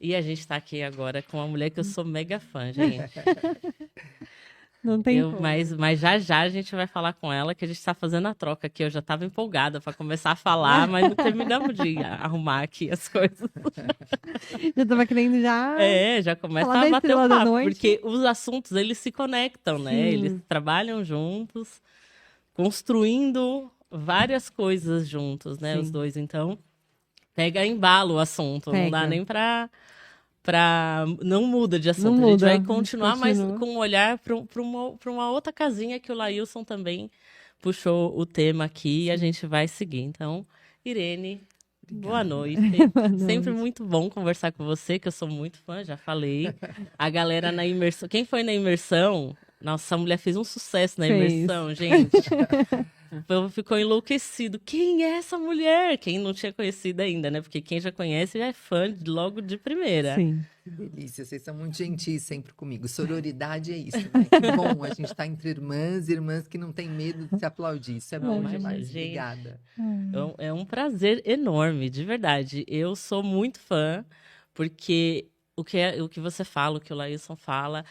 E a gente tá aqui agora com uma mulher que eu sou mega fã, gente. Não tem como. Mas já a gente vai falar com ela, que a gente tá fazendo a troca aqui. Eu já tava empolgada para começar a falar, mas não terminamos de arrumar aqui as coisas. Já tava querendo já... Já começa falar a da bater Estrela o da papo, Noite. porque os assuntos, eles se conectam, né? Sim. Eles trabalham juntos, construindo várias coisas juntos, né? Sim. Os dois, então, pega embalo o assunto, não dá Pega. nem pra... Não muda de assunto, Não a gente vai muda, continuar, mas continua. com um olhar para uma outra casinha que o Laílson também puxou o tema aqui e a gente vai seguir. Então, Irene, boa noite. Boa noite. Sempre muito bom conversar com você, que eu sou muito fã, já falei. A galera na imersão, quem foi na imersão? Nossa, a mulher fez um sucesso na imersão, gente. O povo ficou enlouquecido. Quem é essa mulher? Quem não tinha conhecido ainda, né? Porque quem já conhece já é fã logo de primeira. Sim. Que delícia, vocês são muito gentis sempre comigo. Sororidade é isso, né? Que bom a gente estar entre irmãs que não tem medo de se aplaudir. Isso é bom Mas, demais. gente, Obrigada. É um prazer enorme, de verdade. Eu sou muito fã, porque o que você fala, o que o Laílson fala,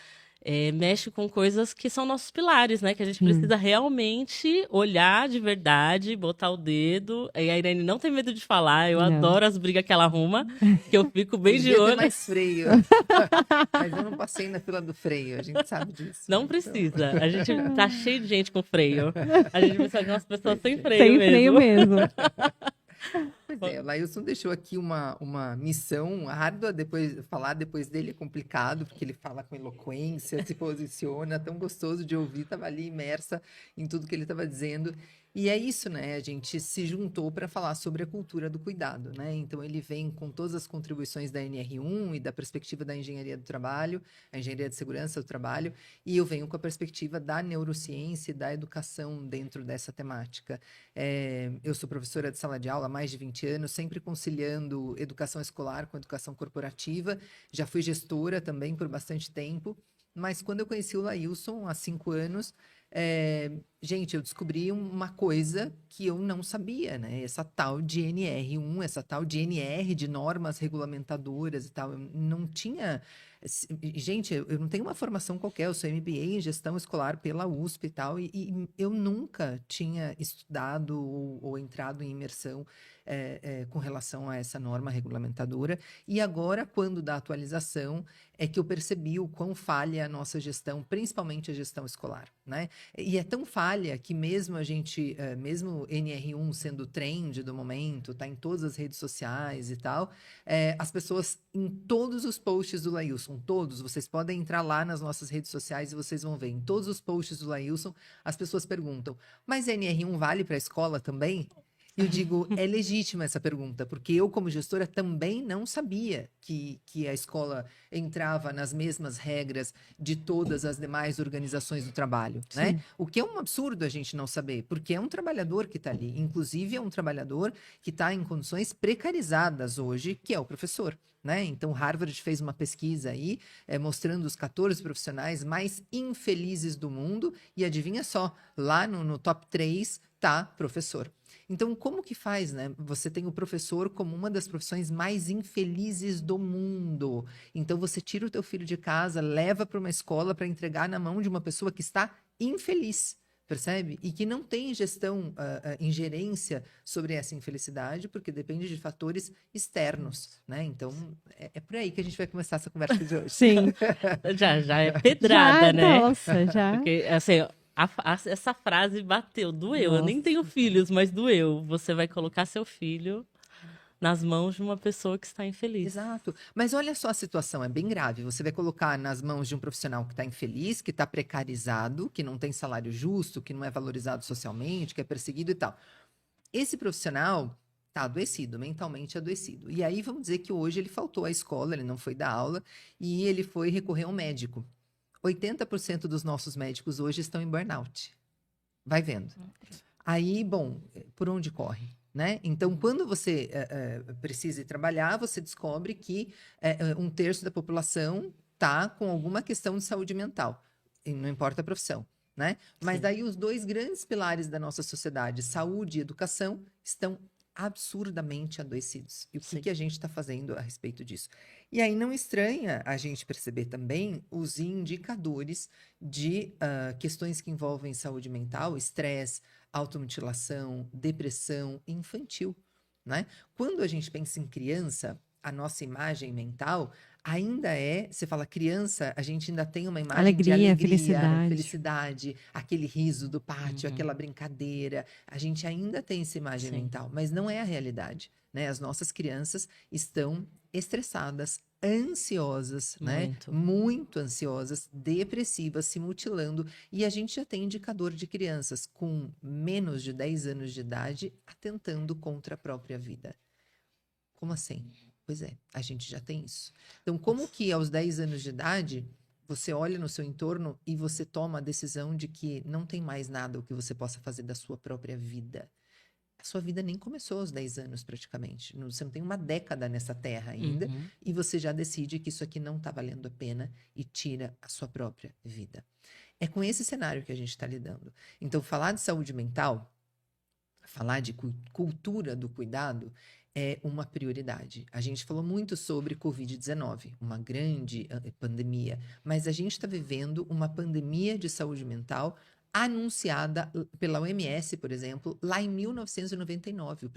mexe com coisas que são nossos pilares, né? Que a gente precisa realmente olhar de verdade, botar o dedo. E a Irene não tem medo de falar. Eu adoro as brigas que ela arruma, que eu fico bem de olho. Mais freio. Mas eu não passei na fila do freio, a gente sabe disso. Não precisa. A gente tá cheio de gente com freio. A gente precisa de umas pessoas sem freio Sem mesmo. freio mesmo. Pois é, o Laílson deixou aqui uma missão árdua, falar depois dele é complicado, porque ele fala com eloquência, se posiciona, tão gostoso de ouvir, estava ali imersa em tudo que ele estava dizendo. E é isso, né? A gente se juntou para falar sobre a cultura do cuidado, né? Então ele vem com todas as contribuições da NR1 e da perspectiva da engenharia do trabalho, a engenharia de segurança do trabalho, e eu venho com a perspectiva da neurociência e da educação dentro dessa temática. Eu sou professora de sala de aula há mais de 20 anos, sempre conciliando educação escolar com educação corporativa. Já fui gestora também por bastante tempo, mas quando eu conheci o Laílson, há 5 anos, gente, eu descobri uma coisa que eu não sabia, né? Essa tal de NR1, essa tal de NR, de normas regulamentadoras e tal. Eu não tinha... Gente, eu não tenho uma formação qualquer, eu sou MBA em gestão escolar pela USP e tal, e eu nunca tinha estudado ou entrado em imersão com relação a essa norma regulamentadora. E agora, quando da atualização, é que eu percebi o quão falha a nossa gestão, principalmente a gestão escolar, né? E é tão falha que mesmo a gente, mesmo NR1 sendo o trend do momento, tá em todas as redes sociais e tal, as pessoas em todos os posts do Laílson, todos, vocês podem entrar lá nas nossas redes sociais e vocês vão ver, em todos os posts do Laílson, as pessoas perguntam, mas NR1 vale para a escola também? E eu digo, é legítima essa pergunta, porque eu, como gestora, também não sabia que a escola entrava nas mesmas regras de todas as demais organizações do trabalho, né? O que é um absurdo a gente não saber, porque é um trabalhador que está ali, inclusive é um trabalhador que está em condições precarizadas hoje, que é o professor, né? Então, Harvard fez uma pesquisa aí, mostrando os 14 profissionais mais infelizes do mundo, e adivinha só, lá no top 3 tá professor. Então, como que faz, né? Você tem o professor como uma das profissões mais infelizes do mundo. Então, você tira o teu filho de casa, leva para uma escola para entregar na mão de uma pessoa que está infeliz, percebe? E que não tem gestão, ingerência sobre essa infelicidade, porque depende de fatores externos, né? Então, é por aí que a gente vai começar essa conversa de hoje. Sim. Já é pedrada, já, né? Nossa, já. Porque, assim, essa frase bateu, doeu. Nossa. Eu nem tenho filhos, mas doeu. Você vai colocar seu filho nas mãos de uma pessoa que está infeliz. Exato. Mas olha só a situação, é bem grave. Você vai colocar nas mãos de um profissional que está infeliz, que está precarizado, que não tem salário justo, que não é valorizado socialmente, que é perseguido e tal. Esse profissional está adoecido, mentalmente adoecido. E aí vamos dizer que hoje ele faltou à escola, ele não foi dar aula e ele foi recorrer a um médico. 80% dos nossos médicos hoje estão em burnout. Vai vendo. Aí, bom, por onde corre? Né? Então, quando você precisa ir trabalhar, você descobre que 1/3 da população está com alguma questão de saúde mental. E não importa a profissão. Né? Mas daí os dois grandes pilares da nossa sociedade, saúde e educação, estão absurdamente adoecidos. E o Sim. que a gente está fazendo a respeito disso? E aí não estranha a gente perceber também os indicadores de questões que envolvem saúde mental, estresse, automutilação, depressão infantil, né? Quando a gente pensa em criança, a nossa imagem mental ainda você fala criança, a gente ainda tem uma imagem de Alegria, alegria, felicidade. felicidade, aquele riso do pátio, Uhum. aquela brincadeira. A gente ainda tem essa imagem Sim. mental, mas não é a realidade, né? As nossas crianças estão estressadas, ansiosas, né? Muito ansiosas, depressivas, se mutilando. E a gente já tem indicador de crianças com menos de 10 anos de idade atentando contra a própria vida. Como assim? Pois é, a gente já tem isso. Então, como que aos 10 anos de idade, você olha no seu entorno e você toma a decisão de que não tem mais nada o que você possa fazer da sua própria vida? A sua vida nem começou aos 10 anos, praticamente. Você não tem uma década nessa terra ainda, Uhum. e você já decide que isso aqui não está valendo a pena e tira a sua própria vida. É com esse cenário que a gente está lidando. Então, falar de saúde mental, falar de cultura do cuidado, é uma prioridade. A gente falou muito sobre Covid-19, uma grande pandemia, mas a gente está vivendo uma pandemia de saúde mental anunciada pela OMS, por exemplo, lá em 1999.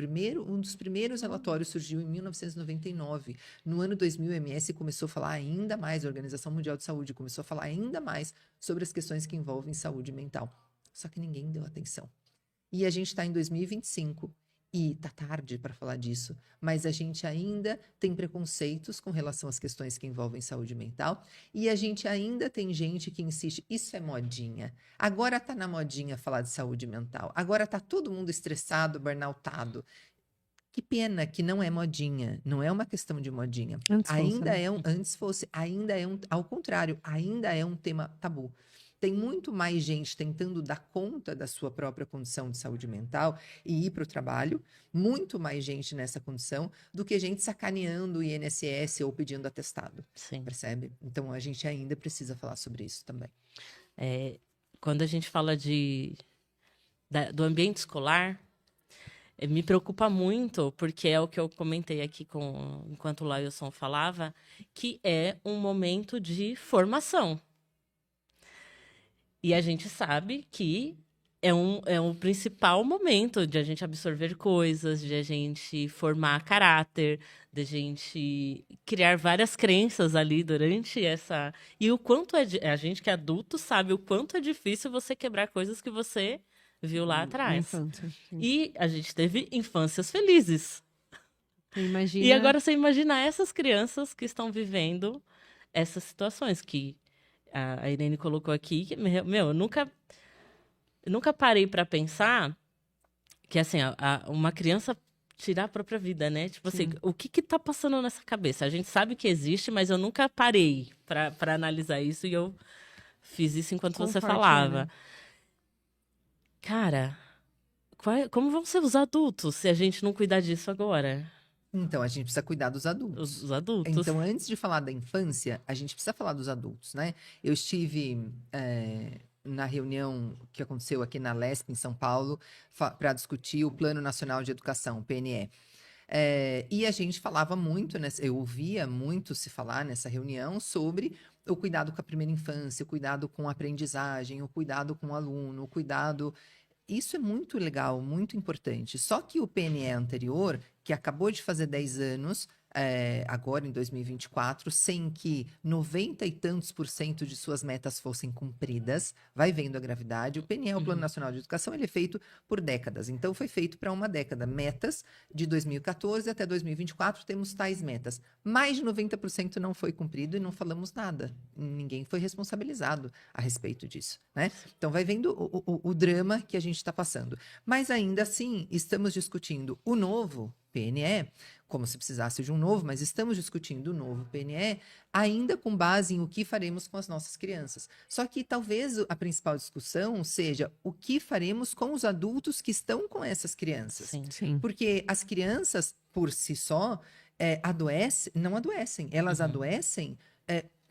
Um dos primeiros relatórios surgiu em 1999. No ano 2000, a OMS começou a falar ainda mais, a Organização Mundial de Saúde começou a falar ainda mais sobre as questões que envolvem saúde mental. Só que ninguém deu atenção. E a gente está em 2025 e tá tarde para falar disso, mas a gente ainda tem preconceitos com relação às questões que envolvem saúde mental e a gente ainda tem gente que insiste, isso é modinha. Agora tá na modinha falar de saúde mental. Agora tá todo mundo estressado, burnoutado. Que pena que não é modinha, não é uma questão de modinha. Ao contrário, ainda é um tema tabu. Tem muito mais gente tentando dar conta da sua própria condição de saúde mental e ir para o trabalho, muito mais gente nessa condição do que gente sacaneando o INSS ou pedindo atestado. Sim. Percebe? Então a gente ainda precisa falar sobre isso também. Quando a gente fala do ambiente escolar, me preocupa muito, porque é o que eu comentei aqui enquanto o Lailson falava, que é um momento de formação. E a gente sabe que é um principal momento de a gente absorver coisas, de a gente formar caráter, de a gente criar várias crenças ali durante essa... E o quanto a gente que é adulto sabe o quanto é difícil você quebrar coisas que você viu lá atrás. E a gente teve infâncias felizes. Imagina... E agora você imagina essas crianças que estão vivendo essas situações que a Irene colocou aqui, que, eu nunca parei para pensar que, assim, uma criança tirar a própria vida, né? Tipo assim, o que tá passando nessa cabeça? A gente sabe que existe, mas eu nunca parei para analisar isso e eu fiz isso enquanto você falava. Né? Cara, como vão ser os adultos se a gente não cuidar disso agora? Então, a gente precisa cuidar dos adultos. Os adultos. Então, antes de falar da infância, a gente precisa falar dos adultos, né? Eu estive na reunião que aconteceu aqui na LESP, em São Paulo, para discutir o Plano Nacional de Educação, o PNE. E a gente falava muito, eu ouvia muito se falar nessa reunião sobre o cuidado com a primeira infância, o cuidado com a aprendizagem, o cuidado com o aluno, o cuidado... Isso é muito legal, muito importante. Só que o PNE anterior, que acabou de fazer 10 anos, agora em 2024, sem que 90 e tantos % de suas metas fossem cumpridas, vai vendo a gravidade. O PNE, o Plano Nacional de Educação, ele é feito por décadas. Então, foi feito para uma década. Metas de 2014 até 2024, temos tais metas. Mais de 90% não foi cumprido e não falamos nada. Ninguém foi responsabilizado a respeito disso, né? Então, vai vendo o drama que a gente está passando. Mas, ainda assim, estamos discutindo o novo PNE, como se precisasse de um novo, mas estamos discutindo o novo PNE ainda com base em o que faremos com as nossas crianças. Só que talvez a principal discussão seja o que faremos com os adultos que estão com essas crianças. Sim. Porque as crianças, por si só, não adoecem. Elas adoecem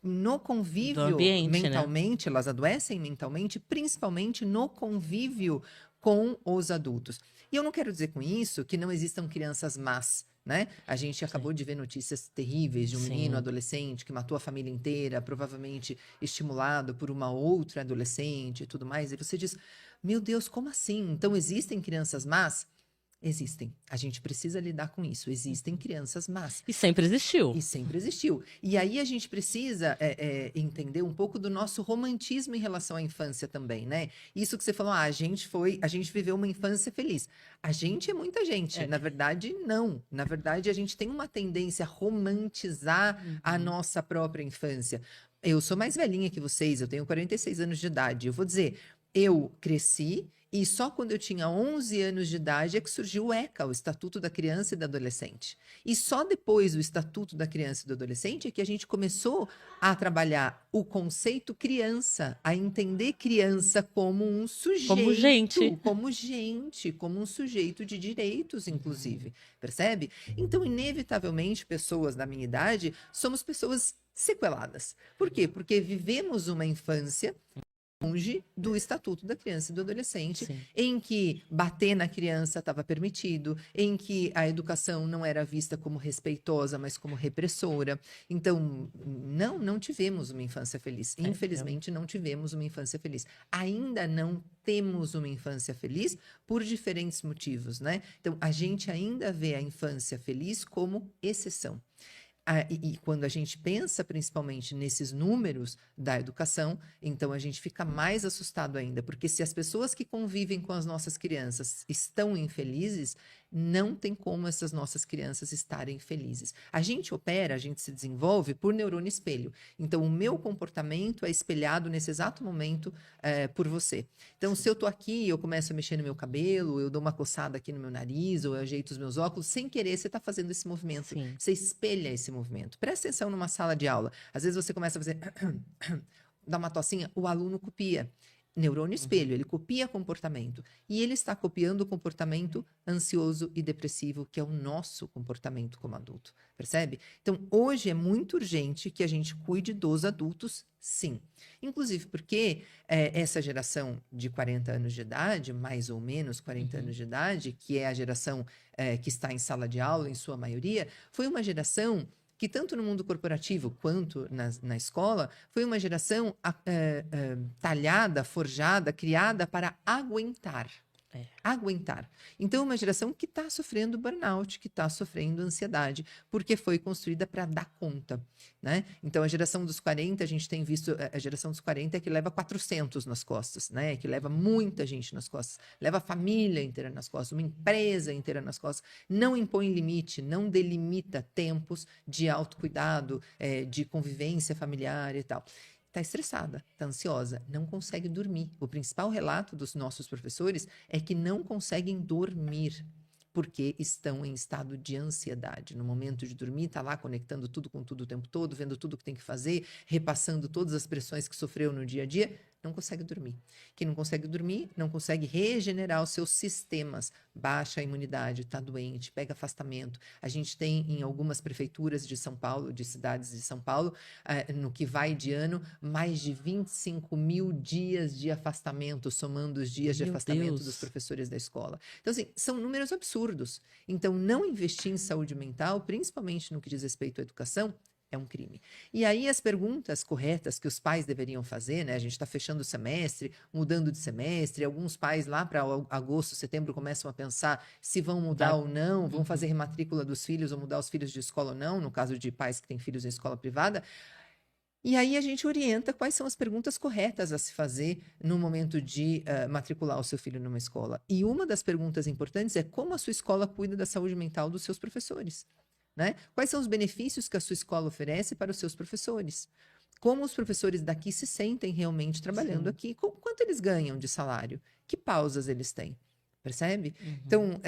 no convívio ambiente, mentalmente, né? Elas adoecem mentalmente, principalmente no convívio com os adultos. E eu não quero dizer com isso que não existam crianças más, né? A gente acabou de ver notícias terríveis de um menino adolescente que matou a família inteira, provavelmente estimulado por uma outra adolescente e tudo mais. E você diz, meu Deus, como assim? Então existem crianças más? Existem. A gente precisa lidar com isso. Existem crianças más. E sempre existiu. E sempre existiu. E aí a gente precisa entender um pouco do nosso romantismo em relação à infância também, né? Isso que você falou, a gente viveu uma infância feliz. A gente é muita gente. Na verdade, não. Na verdade, a gente tem uma tendência a romantizar a nossa própria infância. Eu sou mais velhinha que vocês, eu tenho 46 anos de idade. Eu vou dizer, eu cresci e só quando eu tinha 11 anos de idade é que surgiu o ECA, o Estatuto da Criança e do Adolescente. E só depois do Estatuto da Criança e do Adolescente é que a gente começou a trabalhar o conceito criança, a entender criança como um sujeito. Como gente, como um sujeito de direitos, inclusive. Percebe? Então, inevitavelmente, pessoas da minha idade somos pessoas sequeladas. Por quê? Porque vivemos uma infância longe do Estatuto da Criança e do Adolescente, em que bater na criança estava permitido, em que a educação não era vista como respeitosa, mas como repressora. Então, não tivemos uma infância feliz. Infelizmente, não tivemos uma infância feliz. Ainda não temos uma infância feliz por diferentes motivos, né? Então, a gente ainda vê a infância feliz como exceção. E quando a gente pensa principalmente nesses números da educação, então a gente fica mais assustado ainda, porque se as pessoas que convivem com as nossas crianças estão infelizes, não tem como essas nossas crianças estarem felizes. A gente opera, a gente se desenvolve por neurônio espelho. Então, o meu comportamento é espelhado nesse exato momento por você. Então, se eu tô aqui, eu começo a mexer no meu cabelo, eu dou uma coçada aqui no meu nariz, ou eu ajeito os meus óculos, sem querer, você está fazendo esse movimento. Você espelha esse movimento. Presta atenção numa sala de aula. Às vezes você começa a fazer... dá uma tossinha, o aluno copia. Neurônio espelho, ele copia comportamento. E ele está copiando o comportamento ansioso e depressivo, que é o nosso comportamento como adulto. Percebe? Então, hoje é muito urgente que a gente cuide dos adultos, sim. Inclusive porque essa geração de 40 anos de idade, mais ou menos 40 anos de idade, que é a geração que está em sala de aula, em sua maioria, foi uma geração que tanto no mundo corporativo quanto na escola, foi uma geração talhada, forjada, criada para aguentar. Aguentar. Então, uma geração que está sofrendo burnout, que está sofrendo ansiedade, porque foi construída para dar conta, né? Então, a geração dos 40, a gente tem visto, a geração dos 40 é que leva 400 nas costas, né? Que leva muita gente nas costas, leva a família inteira nas costas, uma empresa inteira nas costas, não impõe limite, não delimita tempos de autocuidado, de convivência familiar e tal. Está estressada, está ansiosa, não consegue dormir. O principal relato dos nossos professores é que não conseguem dormir porque estão em estado de ansiedade. No momento de dormir, está lá conectando tudo com tudo o tempo todo, vendo tudo que tem que fazer, repassando todas as pressões que sofreu no dia a dia, não consegue dormir. Quem não consegue dormir, não consegue regenerar os seus sistemas, baixa a imunidade, está doente, pega afastamento. A gente tem em algumas prefeituras de São Paulo, de cidades de São Paulo, no que vai de ano, mais de 25 mil dias de afastamento, somando os dias de afastamento dos professores da escola. Então, assim, são números absurdos. Então, não investir em saúde mental, principalmente no que diz respeito à educação, é um crime. E aí as perguntas corretas que os pais deveriam fazer, né? A gente está fechando o semestre, mudando de semestre, alguns pais lá para agosto, setembro começam a pensar se vão mudar ou não, vão fazer rematrícula dos filhos ou mudar os filhos de escola ou não, no caso de pais que têm filhos em escola privada. E aí a gente orienta quais são as perguntas corretas a se fazer no momento de matricular o seu filho numa escola. E uma das perguntas importantes é como a sua escola cuida da saúde mental dos seus professores. Né? Quais são os benefícios que a sua escola oferece para os seus professores? Como os professores daqui se sentem realmente trabalhando aqui? Quanto eles ganham de salário? Que pausas eles têm? Percebe? Então,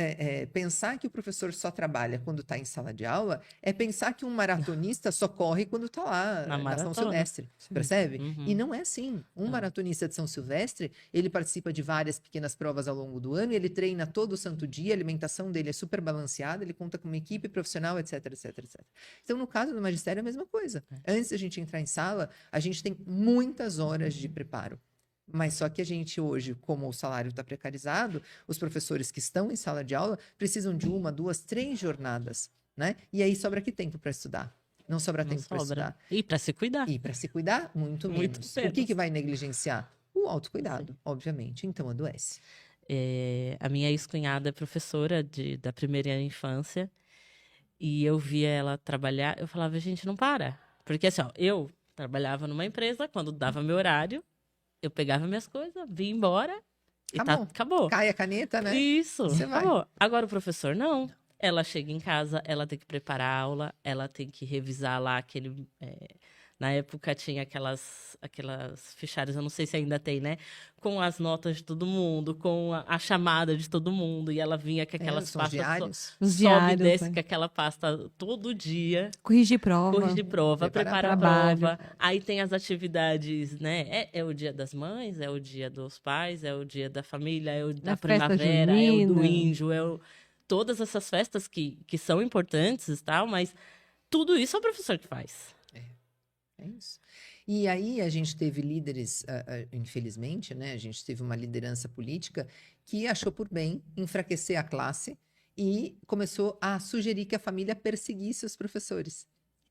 pensar que o professor só trabalha quando está em sala de aula é pensar que um maratonista só corre quando está lá na São Silvestre. Percebe? E não é assim. Um maratonista de São Silvestre, ele participa de várias pequenas provas ao longo do ano, ele treina todo santo dia, a alimentação dele é super balanceada, ele conta com uma equipe profissional, etc, etc, etc. Então, no caso do magistério, é a mesma coisa. Antes da gente entrar em sala, a gente tem muitas horas de preparo. Mas só que a gente hoje, como o salário está precarizado, os professores que estão em sala de aula precisam de 1, 2, 3 jornadas, né? E aí sobra que tempo para estudar? Não sobra Não tempo para sobra. estudar. E para se cuidar. E para se cuidar, muito Muito menos. O menos. que vai negligenciar? O autocuidado, obviamente. Então adoece. A minha ex-cunhada é professora da primeira infância. E eu via ela trabalhar, eu falava, gente, não para. Porque assim, ó, eu trabalhava numa empresa, quando dava meu horário, eu pegava minhas coisas, vinha embora e acabou. Cai a caneta, né? Isso, Você vai. acabou. Agora o professor não. Ela chega em casa, ela tem que preparar a aula, ela tem que revisar lá aquele. Na época tinha aquelas fichários, eu não sei se ainda tem, né? Com as notas de todo mundo, com a chamada de todo mundo. E ela vinha com aquelas São pastas. diários. Os Sobe e diários, desce né? com aquela pasta todo dia. Corrigir prova. Corrigir prova, Preparar prepara a trabalho. prova. Aí tem as atividades, né? É o dia das mães, é o dia dos pais, é o dia da família, é o da A festa primavera, é o do junina. índio, todas essas festas que são importantes e tal, mas tudo isso é o professor que faz. É isso. E aí a gente teve líderes, infelizmente, né? A gente teve uma liderança política que achou por bem enfraquecer a classe e começou a sugerir que a família perseguisse os professores.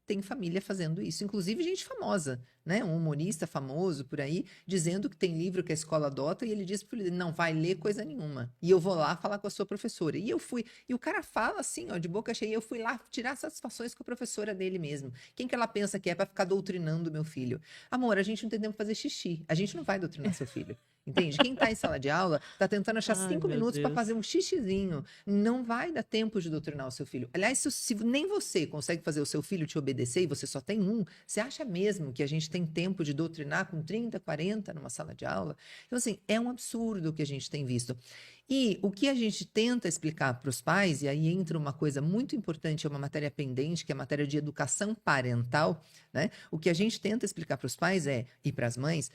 Tem família fazendo isso, inclusive gente famosa, né? Um humorista famoso por aí, dizendo que tem livro que a escola adota e ele diz pro líder, não vai ler coisa nenhuma. E eu vou lá falar com a sua professora. E eu fui, e o cara fala assim, ó, de boca cheia, eu fui lá tirar satisfações com a professora dele mesmo. Quem que ela pensa que é para ficar doutrinando meu filho? Amor, a gente não tem tempo pra fazer xixi, a gente não vai doutrinar seu filho. Entende? Quem está em sala de aula está tentando achar 5 minutos para fazer um xixizinho. Não vai dar tempo de doutrinar o seu filho. Aliás, se nem você consegue fazer o seu filho te obedecer e você só tem um, você acha mesmo que a gente tem tempo de doutrinar com 30, 40 numa sala de aula? Então, assim, é um absurdo o que a gente tem visto. E o que a gente tenta explicar para os pais, e aí entra uma coisa muito importante, é uma matéria pendente, que é a matéria de educação parental, né? O que a gente tenta explicar para os pais e para as mães,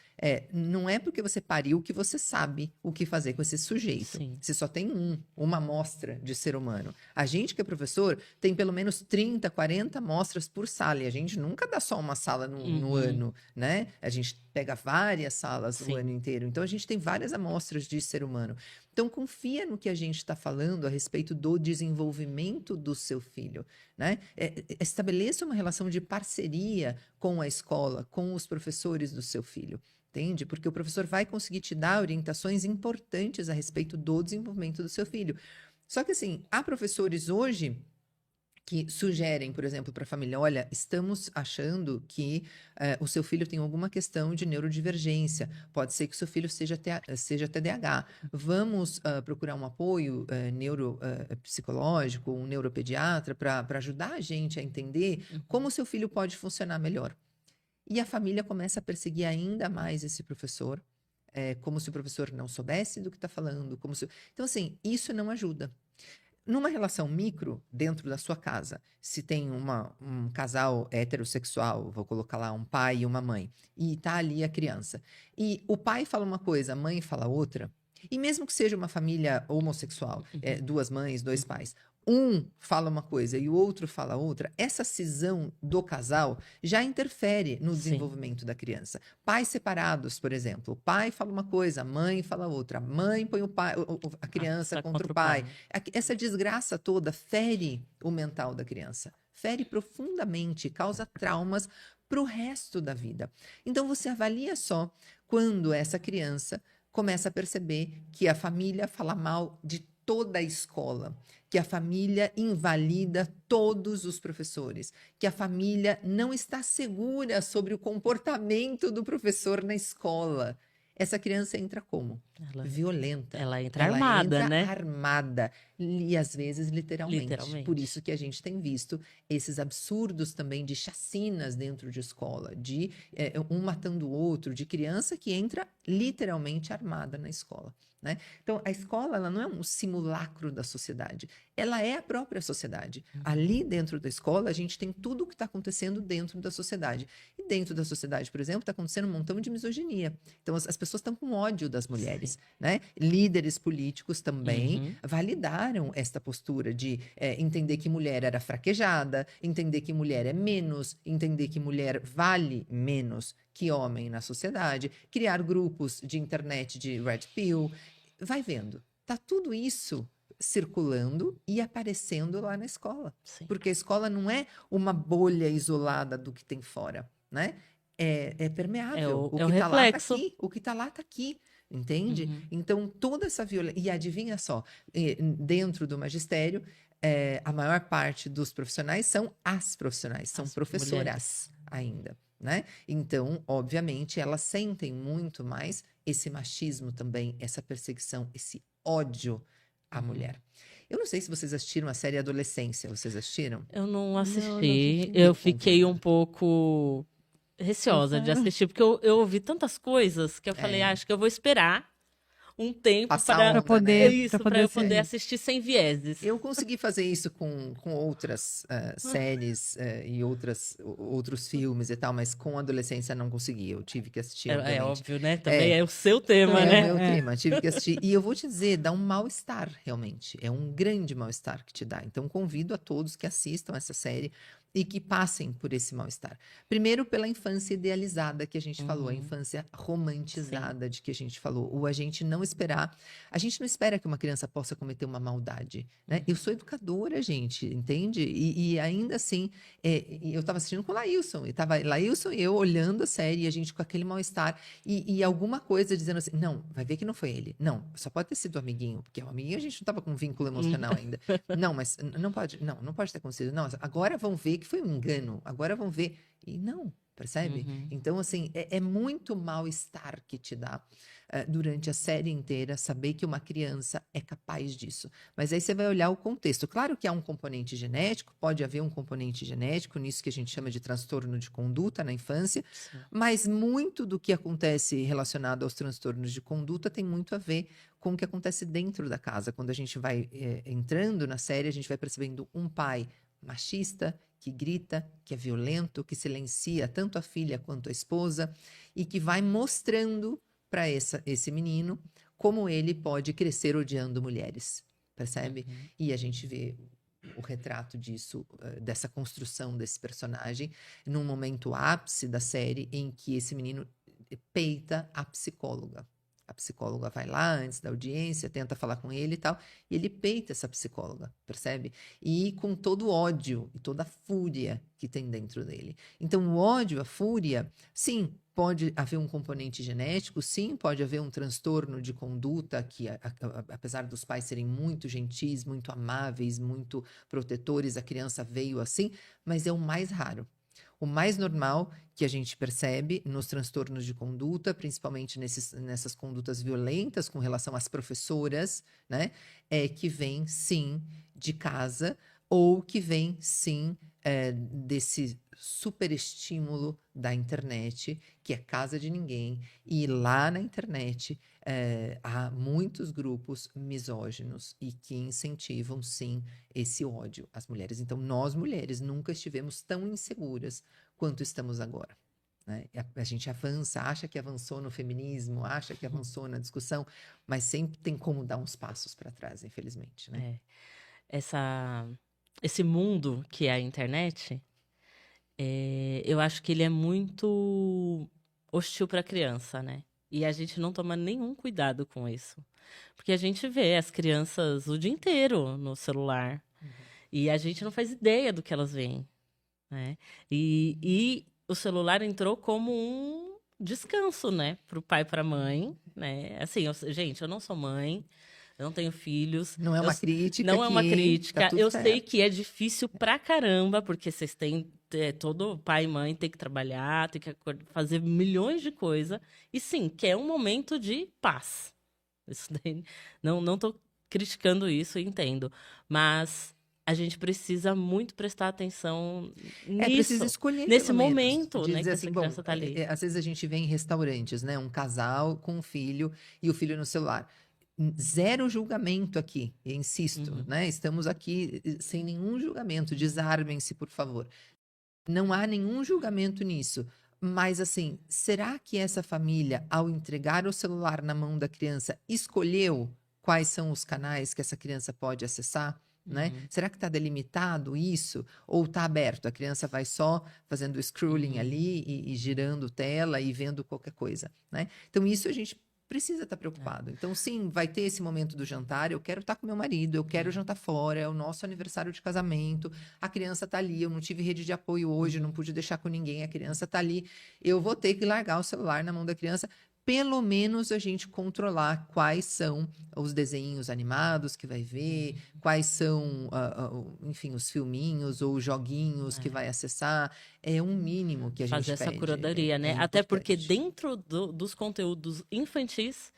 não é porque você pariu que você sabe o que fazer com esse sujeito. Sim. Você só tem uma amostra de ser humano. A gente que é professor tem pelo menos 30, 40 amostras por sala, e a gente nunca dá só uma sala no ano, né? A gente pega várias salas no ano inteiro. Então, a gente tem várias amostras de ser humano. Então, confia no que a gente está falando a respeito do desenvolvimento do seu filho, né? Estabeleça uma relação de parceria com a escola, com os professores do seu filho, entende? Porque o professor vai conseguir te dar orientações importantes a respeito do desenvolvimento do seu filho. Só que, assim, há professores hoje que sugerem, por exemplo, para a família, olha, estamos achando que o seu filho tem alguma questão de neurodivergência, pode ser que o seu filho seja TDAH, vamos procurar um apoio neuropsicológico, um neuropediatra, para ajudar a gente a entender como o seu filho pode funcionar melhor. E a família começa a perseguir ainda mais esse professor, como se o professor não soubesse do que está falando, Então, assim, isso não ajuda. Numa relação micro, dentro da sua casa, se tem um casal heterossexual, vou colocar lá um pai e uma mãe, e tá ali a criança, e o pai fala uma coisa, a mãe fala outra, e mesmo que seja uma família homossexual, 2 mães, 2 pais, um fala uma coisa e o outro fala outra, essa cisão do casal já interfere no desenvolvimento da criança. Pais separados, por exemplo, o pai fala uma coisa, a mãe fala outra, a mãe põe a criança contra o pai. Essa desgraça toda fere o mental da criança, fere profundamente, causa traumas para o resto da vida. Então você avalia só quando essa criança começa a perceber que a família fala mal de toda a escola, que a família invalida todos os professores, que a família não está segura sobre o comportamento do professor na escola. Essa criança entra como? Violenta. Ela entra armada, né? Armada. E às vezes literalmente. Por isso que a gente tem visto esses absurdos também de chacinas dentro de escola, de um matando o outro, de criança que entra literalmente armada na escola. né? Então, a escola, ela não é um simulacro da sociedade, ela é a própria sociedade. Ali dentro da escola, a gente tem tudo o que está acontecendo dentro da sociedade. E dentro da sociedade, por exemplo, está acontecendo um montão de misoginia. Então, as pessoas estão com ódio das mulheres, né? Líderes políticos também validaram esta postura de entender que mulher era fraquejada, entender que mulher é menos, entender que mulher vale menos que homem na sociedade, criar grupos de internet de Red Pill. Vai vendo, tá tudo isso circulando e aparecendo lá na escola. Sim. Porque a escola não é uma bolha isolada do que tem fora, né? É permeável. É o que tá lá tá reflexo. aqui. O que tá lá tá aqui. Entende? Então, toda essa violência... E adivinha só, dentro do magistério, a maior parte dos profissionais são as profissionais, são As professoras ainda, né? Então, obviamente, elas sentem muito mais esse machismo também, essa perseguição, esse ódio à mulher. Eu não sei se vocês assistiram a série Adolescência. Vocês assistiram? Eu não assisti. assisti. Eu fiquei um pouco receosa de assistir, porque eu ouvi tantas coisas que eu falei, acho que eu vou esperar um tempo Passar para onda, poder, né? isso, pra para eu poder poder assistir sem vieses. Eu consegui fazer isso com outras séries e outros filmes e tal, mas com adolescência não consegui. Eu tive que assistir, É obviamente. óbvio, né? Também é o seu tema, É né? o meu tema, tive que assistir. E eu vou te dizer, dá um mal-estar, realmente. É um grande mal-estar que te dá. Então, convido a todos que assistam essa série e que passem por esse mal-estar. Primeiro, pela infância idealizada que a gente falou, a infância romantizada de que a gente falou. Ou a gente não esperar. A gente não espera que uma criança possa cometer uma maldade, né? Eu sou educadora, gente, entende? E ainda assim, eu estava assistindo com o Laílson. E tava Laílson e eu olhando a série, e a gente com aquele mal-estar. E alguma coisa dizendo assim, não, vai ver que não foi ele. Não, só pode ter sido o amiguinho. Porque o amiguinho a gente não estava com um vínculo emocional ainda. Não, mas não pode ter acontecido. Não, agora vão ver que foi um engano. Agora vão ver. E não, percebe? Então, assim, é muito mal-estar que te dá durante a série inteira saber que uma criança é capaz disso. Mas aí você vai olhar o contexto. Claro que há um componente genético, pode haver um componente genético, nisso que a gente chama de transtorno de conduta na infância, mas muito do que acontece relacionado aos transtornos de conduta tem muito a ver com o que acontece dentro da casa. Quando a gente vai entrando na série, a gente vai percebendo um pai machista, que grita, que é violento, que silencia tanto a filha quanto a esposa e que vai mostrando para esse menino como ele pode crescer odiando mulheres, percebe? E a gente vê o retrato disso, dessa construção desse personagem, num momento ápice da série em que esse menino peita a psicóloga. A psicóloga vai lá antes da audiência, tenta falar com ele e tal, e ele peita essa psicóloga, percebe? E com todo o ódio e toda a fúria que tem dentro dele. Então, o ódio, a fúria, sim, pode haver um componente genético, sim, pode haver um transtorno de conduta que, apesar dos pais serem muito gentis, muito amáveis, muito protetores, a criança veio assim, mas é o mais raro. O mais normal que a gente percebe nos transtornos de conduta, principalmente nessas condutas violentas com relação às professoras, né, é que vem, sim, de casa ou que vem, sim, desse superestímulo da internet, que é casa de ninguém. E lá na internet há muitos grupos misóginos e que incentivam, sim, esse ódio às mulheres. Então, nós, mulheres, nunca estivemos tão inseguras quanto estamos agora. Né? A gente avança, acha que avançou no feminismo, acha que avançou na discussão, mas sempre tem como dar uns passos para trás, infelizmente. Né? Esse mundo que é a internet, eu acho que ele é muito hostil para a criança, né? E a gente não toma nenhum cuidado com isso. Porque a gente vê as crianças o dia inteiro no celular. E a gente não faz ideia do que elas veem. Né? E o celular entrou como um descanso, né? Para o pai e para a mãe. Né? Assim, gente, eu não sou mãe. Eu não tenho filhos. Não é uma crítica. Não é uma crítica. Tá eu certo. sei que é difícil pra caramba, porque vocês têm... todo pai e mãe tem que trabalhar, tem que fazer milhões de coisas. E sim, quer um momento de paz. Isso daí, não tô criticando isso, entendo. Mas a gente precisa muito prestar atenção nisso. Precisa escolher nesse pelo menos, momento, de né, dizer que assim, essa criança tá ali. Às vezes a gente vê em restaurantes, né? Um casal com um filho e o filho no celular. zero julgamento aqui, eu insisto, né? Estamos aqui sem nenhum julgamento, desarmem-se, por favor. Não há nenhum julgamento nisso. Mas, assim, será que essa família, ao entregar o celular na mão da criança, escolheu quais são os canais que essa criança pode acessar? Né? Será que está delimitado isso? Ou está aberto? A criança vai só fazendo scrolling ali e girando tela e vendo qualquer coisa, né? Então, isso a gente precisa estar preocupado. Então, sim, vai ter esse momento do jantar, eu quero estar com meu marido, eu quero jantar fora, é o nosso aniversário de casamento, a criança está ali, eu não tive rede de apoio hoje, não pude deixar com ninguém, a criança está ali, eu vou ter que largar o celular na mão da criança, pelo menos a gente controlar quais são os desenhos animados que vai ver, quais são, enfim, os filminhos ou os joguinhos que vai acessar. É um mínimo que a gente fazer essa pede. curadoria, né? Até porque dentro dos conteúdos infantis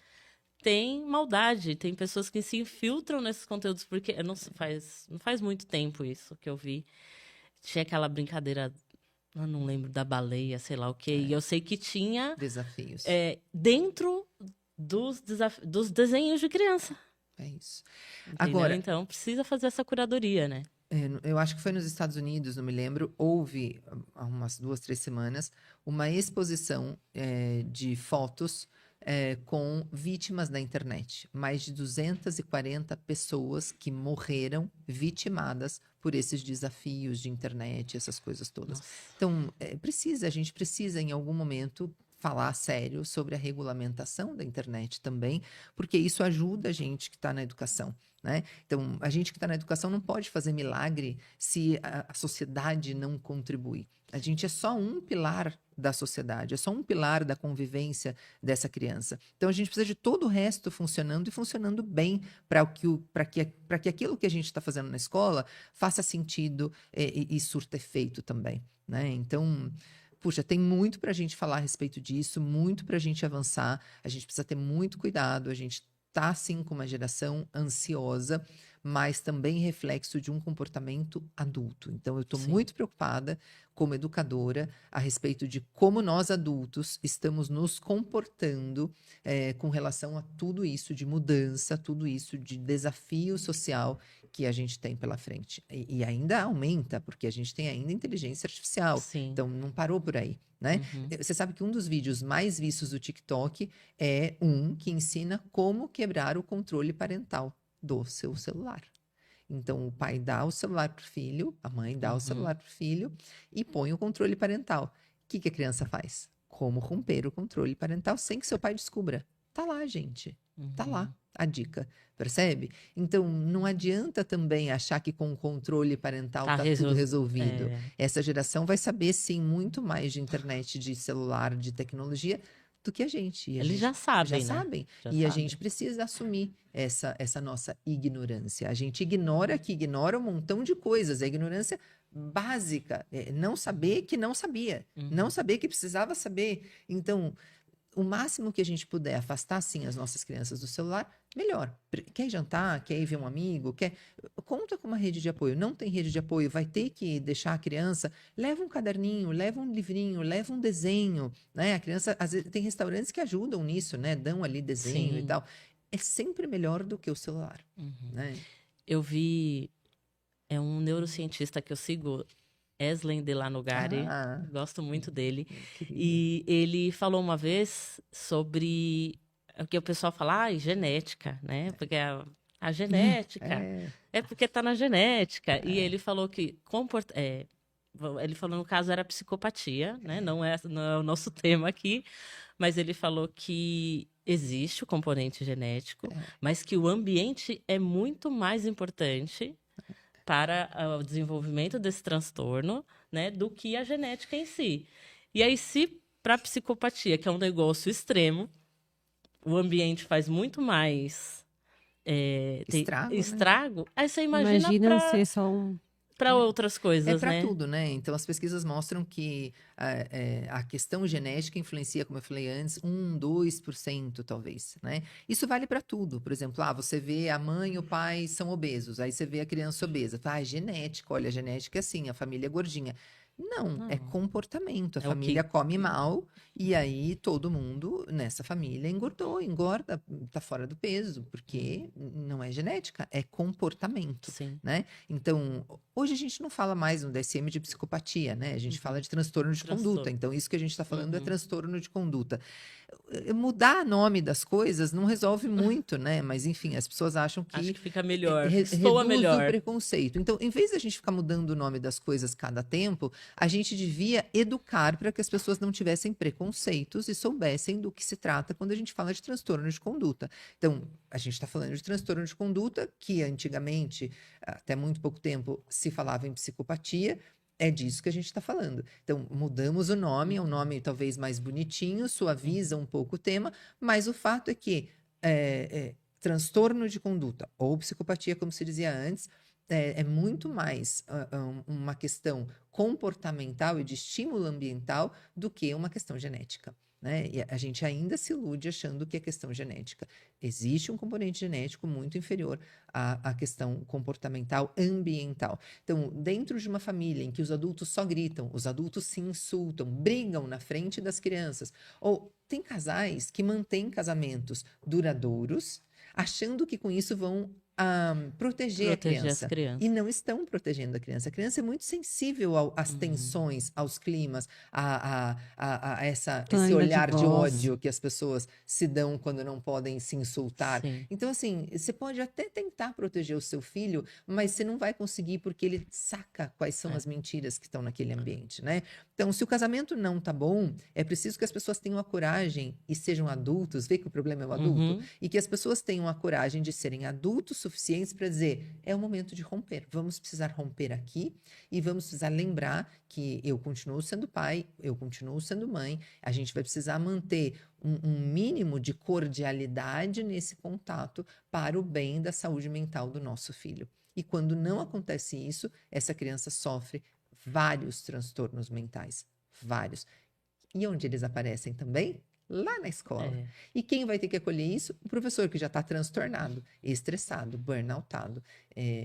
tem maldade, tem pessoas que se infiltram nesses conteúdos, porque não faz muito tempo isso que eu vi. Tinha aquela brincadeira, eu não lembro da baleia, sei lá o quê, e eu sei que tinha desafios dentro dos desenhos de criança. É isso. Entendeu? Agora, então precisa fazer essa curadoria, né? Eu acho que foi nos Estados Unidos, não me lembro, houve há umas 2, 3 semanas uma exposição de fotos com vítimas da internet. Mais de 240 pessoas que morreram vitimadas por esses desafios de internet, essas coisas todas. Nossa. Então, a gente precisa em algum momento falar sério sobre a regulamentação da internet também, porque isso ajuda a gente que está na educação, né? Então, a gente que está na educação não pode fazer milagre se a sociedade não contribui. A gente é só um pilar da sociedade, é só um pilar da convivência dessa criança. Então, a gente precisa de todo o resto funcionando e funcionando bem para que aquilo que a gente está fazendo na escola faça sentido e surta efeito também, né? Então, puxa, tem muito para a gente falar a respeito disso, muito para a gente avançar. A gente precisa ter muito cuidado. A gente está, sim, com uma geração ansiosa, mas também reflexo de um comportamento adulto. Então, eu estou muito preocupada como educadora a respeito de como nós adultos estamos nos comportando com relação a tudo isso de mudança, tudo isso de desafio social que a gente tem pela frente. E ainda aumenta, porque a gente tem ainda inteligência artificial. Sim. Então, não parou por aí, né? Você sabe que um dos vídeos mais vistos do TikTok é um que ensina como quebrar o controle parental do seu celular. Então, o pai dá o celular para o filho, a mãe dá o celular para o filho e põe o controle parental. O que a criança faz? Como romper o controle parental sem que seu pai descubra? Tá lá, gente. Tá lá a dica, percebe? Então, não adianta também achar que com o controle parental tá tudo resolvido. Essa geração vai saber, sim, muito mais de internet, de celular, de tecnologia do que a gente. Eles já sabem, já sabem. A gente precisa assumir essa nossa ignorância. A gente ignora um montão de coisas. A ignorância básica. Não saber que não sabia. Não saber que precisava saber. Então, o máximo que a gente puder afastar, sim, as nossas crianças do celular, melhor. Quer jantar? Quer ir ver um amigo? Conta com uma rede de apoio. Não tem rede de apoio, vai ter que deixar a criança. Leva um caderninho, leva um livrinho, leva um desenho, né? A criança, às vezes, tem restaurantes que ajudam nisso, né? Dão ali desenho e tal. É sempre melhor do que o celular, né? Eu vi... É um neurocientista que eu sigo... Eslen Delanogari, gosto muito dele. E ele falou uma vez sobre o que o pessoal fala, genética, né? Porque a genética é porque tá na genética. E ele falou que ele falou, no caso, era psicopatia, né? Não é o nosso tema aqui, mas ele falou que existe o componente genético, mas que o ambiente é muito mais importante para o desenvolvimento desse transtorno, né, do que a genética em si. E aí, se para a psicopatia, que é um negócio extremo, o ambiente faz muito mais estrago, né? Aí você imagina ser só um... para outras coisas, né? É para tudo, né? Então, as pesquisas mostram que a questão genética influencia, como eu falei antes, 2%, talvez, né? Isso vale para tudo. Por exemplo, você vê a mãe e o pai são obesos, aí você vê a criança obesa. Genética, olha, a genética é assim, a família é gordinha. Não, é Não. comportamento. A É o família que. come mal e aí todo mundo nessa família engorda, tá fora do peso, porque não é genética, é comportamento, Sim. né? Então, hoje a gente não fala mais no DSM de psicopatia, né? A gente fala de transtorno de conduta. Transtorno. Então, isso que a gente está falando é Uhum. transtorno de conduta. Mudar o nome das coisas não resolve muito, né? Mas, enfim, as pessoas acham Acho que que fica melhor. Soa reduz o melhor. preconceito. Então, em vez de a gente ficar mudando o nome das coisas cada tempo, a gente devia educar para que as pessoas não tivessem preconceitos e soubessem do que se trata quando a gente fala de transtorno de conduta. Então, a gente está falando de transtorno de conduta, que antigamente, até muito pouco tempo, se falava em psicopatia. É disso que a gente está falando. Então, mudamos o nome, é um nome talvez mais bonitinho, suaviza um pouco o tema, mas o fato é que transtorno de conduta ou psicopatia, como se dizia antes, é muito mais uma questão comportamental e de estímulo ambiental do que uma questão genética. Né? E a gente ainda se ilude achando que é questão genética. Existe um componente genético muito inferior à questão comportamental ambiental. Então, dentro de uma família em que os adultos só gritam, os adultos se insultam, brigam na frente das crianças, ou tem casais que mantêm casamentos duradouros, achando que com isso vão proteger a Proteger as criança. crianças. E não estão protegendo a criança. A criança é muito sensível às tensões, aos climas, a esse Ainda olhar de voz. ódio que as pessoas se dão quando não podem se insultar. Sim. Então, assim, você pode até tentar proteger o seu filho, mas você não vai conseguir porque ele saca quais são as mentiras que estão naquele ambiente, né? Então, se o casamento não tá bom, é preciso que as pessoas tenham a coragem e sejam adultos, vê que o problema é o adulto, e que as pessoas tenham a coragem de serem adultos suficientes para dizer, é o momento de romper, vamos precisar romper aqui e vamos precisar lembrar que eu continuo sendo pai, eu continuo sendo mãe, a gente vai precisar manter um mínimo de cordialidade nesse contato para o bem da saúde mental do nosso filho. E quando não acontece isso, essa criança sofre vários transtornos mentais, vários. E onde eles aparecem também? Lá na escola. É. E quem vai ter que acolher isso? O professor que já está transtornado, estressado, burnoutado,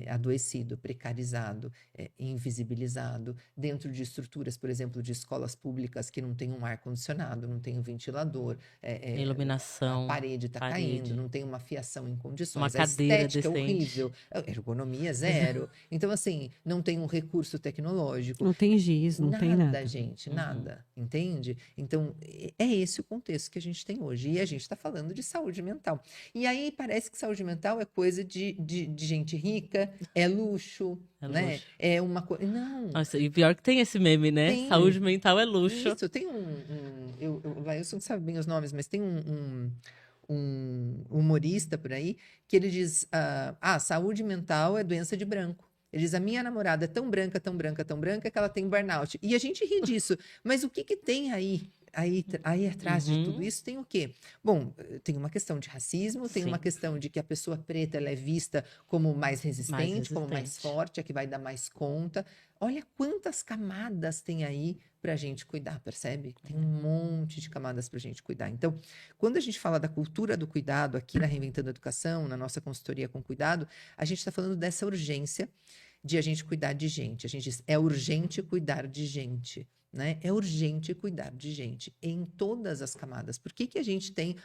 adoecido, precarizado, invisibilizado, dentro de estruturas, por exemplo, de escolas públicas que não tem um ar-condicionado, não tem um ventilador, a Iluminação. parede está caindo, não tem uma fiação em Uma condições, a cadeira estética é decente. horrível, ergonomia zero. Então, assim, não tem um recurso tecnológico. Não tem giz, não tem nada. Gente, nada, entende? Então, é esse o contexto que a gente tem hoje. E a gente está falando de saúde mental. E aí parece que saúde mental é coisa de gente rica, é luxo, É né? luxo. É uma coisa. Não. Nossa, e pior que tem esse meme, né? Tem. Saúde mental é luxo. Isso, tem o Lailson não sabe bem os nomes, mas tem um humorista por aí que ele diz: saúde mental é doença de branco. Ele diz: a minha namorada é tão branca, tão branca, tão branca que ela tem burnout. E a gente ri disso. Mas o que tem aí? Aí atrás de tudo isso tem o quê? Bom, tem uma questão de racismo, tem uma questão de que a pessoa preta ela é vista como mais resistente, como mais forte, a que vai dar mais conta. Olha quantas camadas tem aí para a gente cuidar, percebe? Tem um monte de camadas para a gente cuidar. Então, quando a gente fala da cultura do cuidado aqui na Reinventando a Educação, na nossa consultoria com cuidado, a gente está falando dessa urgência de a gente cuidar de gente. A gente diz, é urgente cuidar de gente, né? É urgente cuidar de gente em todas as camadas. Por que a gente tem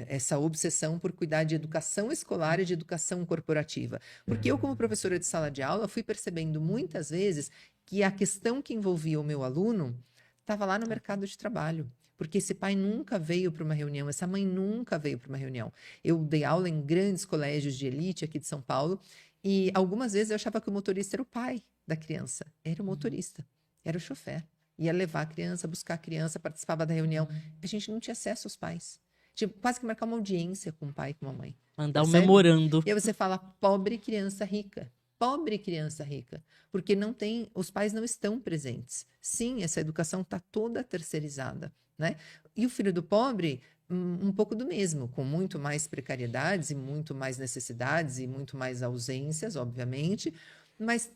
essa obsessão por cuidar de educação escolar e de educação corporativa? Porque eu, como professora de sala de aula, fui percebendo muitas vezes que a questão que envolvia o meu aluno estava lá no mercado de trabalho. Porque esse pai nunca veio para uma reunião, essa mãe nunca veio para uma reunião. Eu dei aula em grandes colégios de elite aqui de São Paulo e algumas vezes eu achava que o motorista era o pai da criança. Era o motorista, era o chofer. Ia levar a criança, buscar a criança, participava da reunião. A gente não tinha acesso aos pais. Tinha quase que marcar uma audiência com o pai e com a mãe. Mandar um memorando. E aí você fala, pobre criança rica. Pobre criança rica. Porque não tem, os pais não estão presentes. Sim, essa educação está toda terceirizada, né? E o filho do pobre, um pouco do mesmo, com muito mais precariedades e muito mais necessidades e muito mais ausências, obviamente, Mas,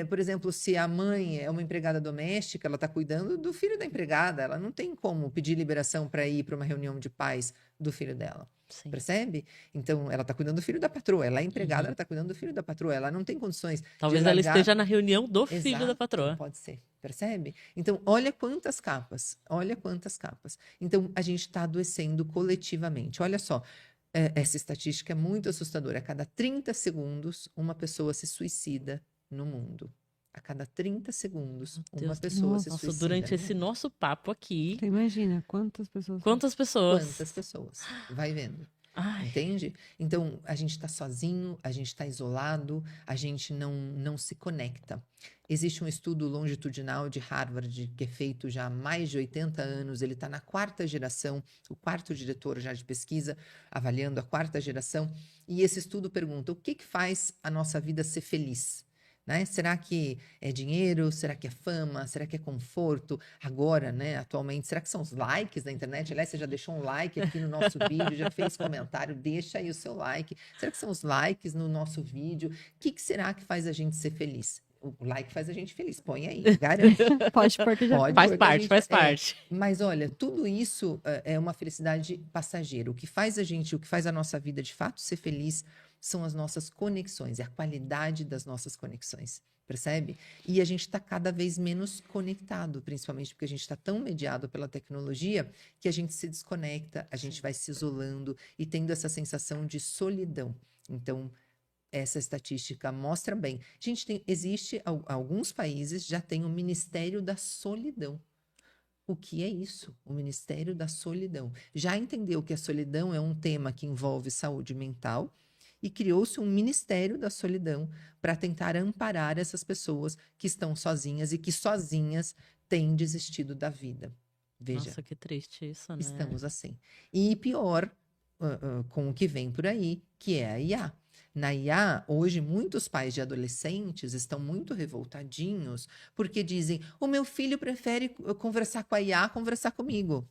por exemplo, se a mãe é uma empregada doméstica, ela está cuidando do filho da empregada, ela não tem como pedir liberação para ir para uma reunião de pais do filho dela. Sim. Percebe? Então, ela está cuidando do filho da patroa. Ela é empregada, Uhum. ela está cuidando do filho da patroa. Ela não tem condições Talvez de ela largar... esteja na reunião do filho da Exato, patroa. pode ser. Percebe? Então, olha quantas capas. Olha quantas capas. Então, a gente está adoecendo coletivamente. Olha só, essa estatística é muito assustadora. A cada 30 segundos, uma pessoa se suicida no mundo. A cada 30 segundos, uma pessoa se Nossa, suicida. durante esse nosso papo aqui, Você imagina quantas pessoas... quantas pessoas? Quantas pessoas? Vai vendo. Ai, Entende? Então, a gente está sozinho, a gente está isolado, a gente não se conecta. Existe um estudo longitudinal de Harvard que é feito já há mais de 80 anos, ele está na 4ª geração, o 4º diretor já de pesquisa, avaliando a 4ª geração, e esse estudo pergunta o que faz a nossa vida ser feliz? Né? Será que é dinheiro? Será que é fama? Será que é conforto? Agora, né, atualmente, será que são os likes da internet? Aliás, você já deixou um like aqui no nosso vídeo, já fez comentário, deixa aí o seu like. Será que são os likes no nosso vídeo? O que será que faz a gente ser feliz? O like faz a gente feliz, põe aí, garanto. Pode pôr que já Pode, faz porque parte, faz parte. Mas olha, tudo isso é uma felicidade passageira. O que faz a nossa vida de fato ser feliz são as nossas conexões, é a qualidade das nossas conexões, percebe? E a gente está cada vez menos conectado, principalmente porque a gente está tão mediado pela tecnologia que a gente se desconecta, a gente vai se isolando e tendo essa sensação de solidão. Então, essa estatística mostra bem. Existe alguns países já tem o Ministério da Solidão. O que é isso? O Ministério da Solidão. Já entendeu que a solidão é um tema que envolve saúde mental e criou-se um Ministério da Solidão para tentar amparar essas pessoas que estão sozinhas e que sozinhas têm desistido da vida. Veja. Nossa, que triste isso, né? Estamos assim. E pior, com o que vem por aí, que é a IA. Na IA, hoje, muitos pais de adolescentes estão muito revoltadinhos porque dizem: o meu filho prefere conversar com a IA a conversar comigo.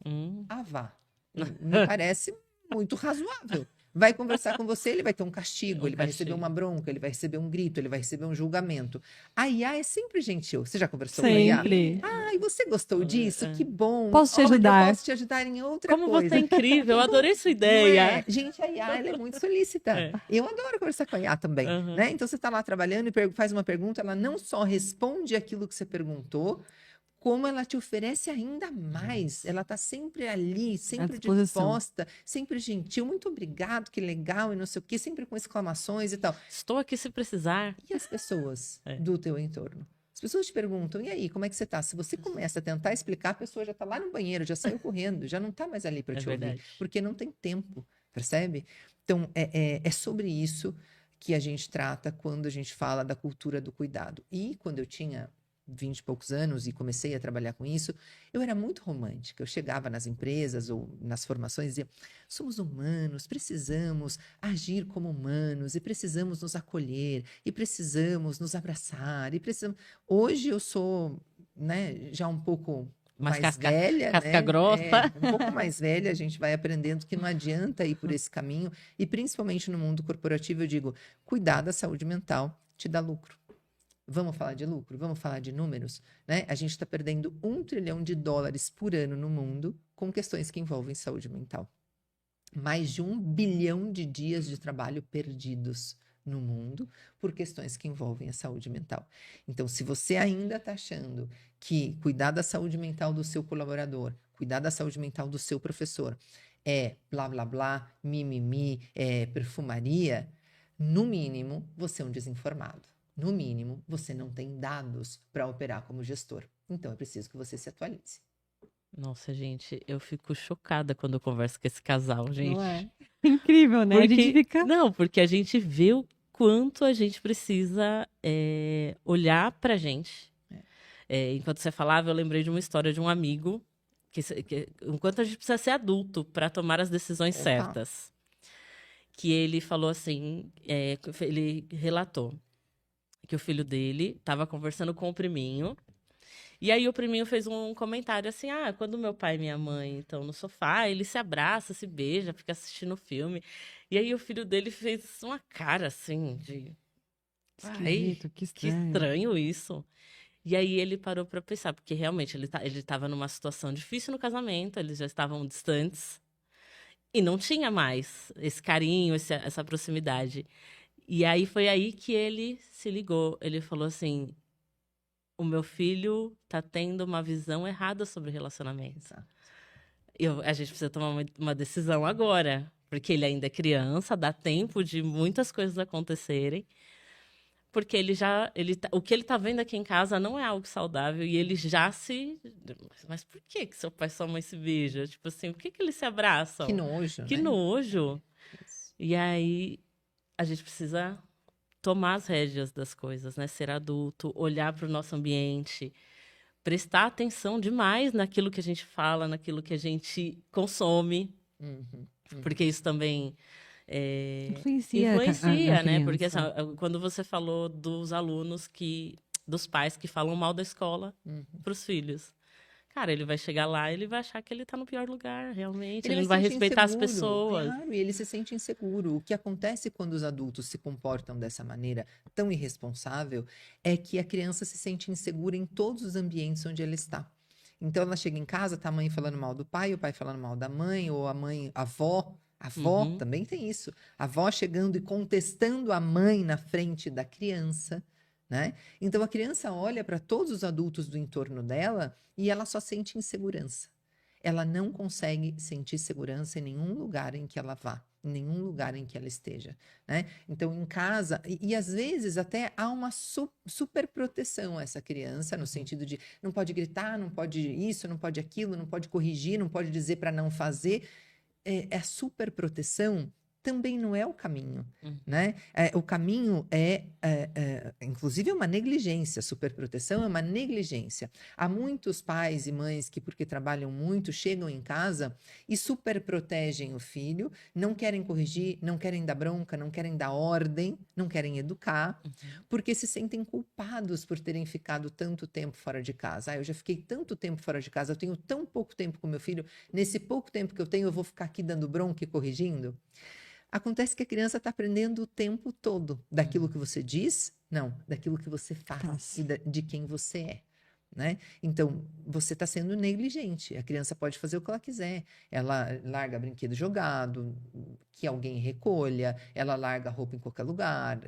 Ah, vá. Me parece muito razoável. Vai conversar com você, ele vai ter um castigo, ele vai receber uma bronca, ele vai receber um grito, ele vai receber um julgamento. A IA é sempre gentil. Você já conversou com a IA? Sempre. Ah, e você gostou disso? Que bom. Posso te Olha, ajudar? posso te ajudar em outra Como coisa. você é incrível, eu adorei sua Não ideia. é? Gente, a IA ela é muito solícita. É. Eu adoro conversar com a IA também. Uhum. Né? Então, você está lá trabalhando e faz uma pergunta, ela não só responde aquilo que você perguntou, como ela te oferece ainda mais. Ela está sempre ali, sempre disposta, sempre gentil. Muito obrigado, que legal, e não sei o quê, sempre com exclamações e tal. Estou aqui se precisar. E as pessoas do teu entorno? As pessoas te perguntam, e aí, como é que você está? Se você começa a tentar explicar, a pessoa já está lá no banheiro, já saiu correndo, já não está mais ali para te ouvir, porque não tem tempo, percebe? Então, é sobre isso que a gente trata quando a gente fala da cultura do cuidado. E quando eu tinha 20 e poucos anos e comecei a trabalhar com isso, eu era muito romântica. Eu chegava nas empresas ou nas formações e dizia: somos humanos, precisamos agir como humanos e precisamos nos acolher e precisamos nos abraçar e precisamos... Hoje eu sou, né, já um pouco mais velha, casca né? grossa. Um pouco mais velha, a gente vai aprendendo que não adianta ir por esse caminho e principalmente no mundo corporativo eu digo: cuidar da saúde mental te dá lucro. Vamos falar de lucro? Vamos falar de números? Né? A gente está perdendo $1 trilhão por ano no mundo com questões que envolvem saúde mental. Mais de 1 bilhão de dias de trabalho perdidos no mundo por questões que envolvem a saúde mental. Então, se você ainda está achando que cuidar da saúde mental do seu colaborador, cuidar da saúde mental do seu professor é blá, blá, blá, mimimi, é perfumaria, no mínimo, você é um desinformado. No mínimo, você não tem dados para operar como gestor. Então, é preciso que você se atualize. Nossa, gente, eu fico chocada quando eu converso com esse casal, gente. Não é? Incrível, né? Porque... A gente fica... Não, porque a gente vê o quanto a gente precisa olhar pra gente. Enquanto você falava, eu lembrei de uma história de um amigo que enquanto a gente precisa ser adulto para tomar as decisões certas. Que ele falou assim, ele relatou que o filho dele estava conversando com o priminho. E aí o priminho fez um comentário assim: quando meu pai e minha mãe estão no sofá, ele se abraça, se beija, fica assistindo o filme. E aí o filho dele fez uma cara assim de... Ai, Esquisito, que que estranho. estranho isso. E aí ele parou pra pensar, porque realmente ele tava numa situação difícil no casamento, eles já estavam distantes e não tinha mais esse carinho, essa proximidade. E aí foi aí que ele se ligou. Ele falou assim: o meu filho tá tendo uma visão errada sobre relacionamento. Exato. A gente precisa tomar uma decisão agora, porque ele ainda é criança, dá tempo de muitas coisas acontecerem. Porque o que ele tá vendo aqui em casa não é algo saudável e ele já se. Mas por que seu pai e sua mãe se beijam? Tipo assim, por que eles se abraçam? Que nojo, Que né? nojo. Isso. E aí a gente precisa tomar as rédeas das coisas, né? Ser adulto, olhar para o nosso ambiente, prestar atenção demais naquilo que a gente fala, naquilo que a gente consome, Uhum, porque isso também Influencia influencia, a né? Porque assim, criança. quando você falou dos alunos dos pais que falam mal da escola uhum. para os filhos. Cara, ele vai chegar lá, ele vai achar que ele tá no pior lugar, realmente. Ele Ele não vai vai se sentir respeitar as inseguro, pessoas. claro, e ele se sente inseguro. O que acontece quando os adultos se comportam dessa maneira tão irresponsável é que a criança se sente insegura em todos os ambientes onde ela está. Então ela chega em casa, tá a mãe falando mal do pai, o pai falando mal da mãe, ou a avó Uhum. também tem isso. A avó chegando e contestando a mãe na frente da criança, né? Então a criança olha para todos os adultos do entorno dela e ela só sente insegurança. Ela não consegue sentir segurança em nenhum lugar em que ela vá, em nenhum lugar em que ela esteja, né? Então, em casa, e às vezes até há uma super proteção a essa criança, no sentido de não pode gritar, não pode isso, não pode aquilo, não pode corrigir, não pode dizer para não fazer. A super proteção também não é o caminho, Uhum. né? O caminho inclusive, é uma negligência. Superproteção é uma negligência. Há muitos pais e mães que, porque trabalham muito, chegam em casa e superprotegem o filho, não querem corrigir, não querem dar bronca, não querem dar ordem, não querem educar, porque se sentem culpados por terem ficado tanto tempo fora de casa. Eu já fiquei tanto tempo fora de casa, eu tenho tão pouco tempo com meu filho, nesse pouco tempo que eu tenho, eu vou ficar aqui dando bronca e corrigindo? Acontece que a criança está aprendendo o tempo todo daquilo que você diz, não, daquilo que você faz e de quem você é. Né? Então, você está sendo negligente. A criança pode fazer o que ela quiser. Ela larga brinquedo jogado, que alguém recolha, ela larga roupa em qualquer lugar,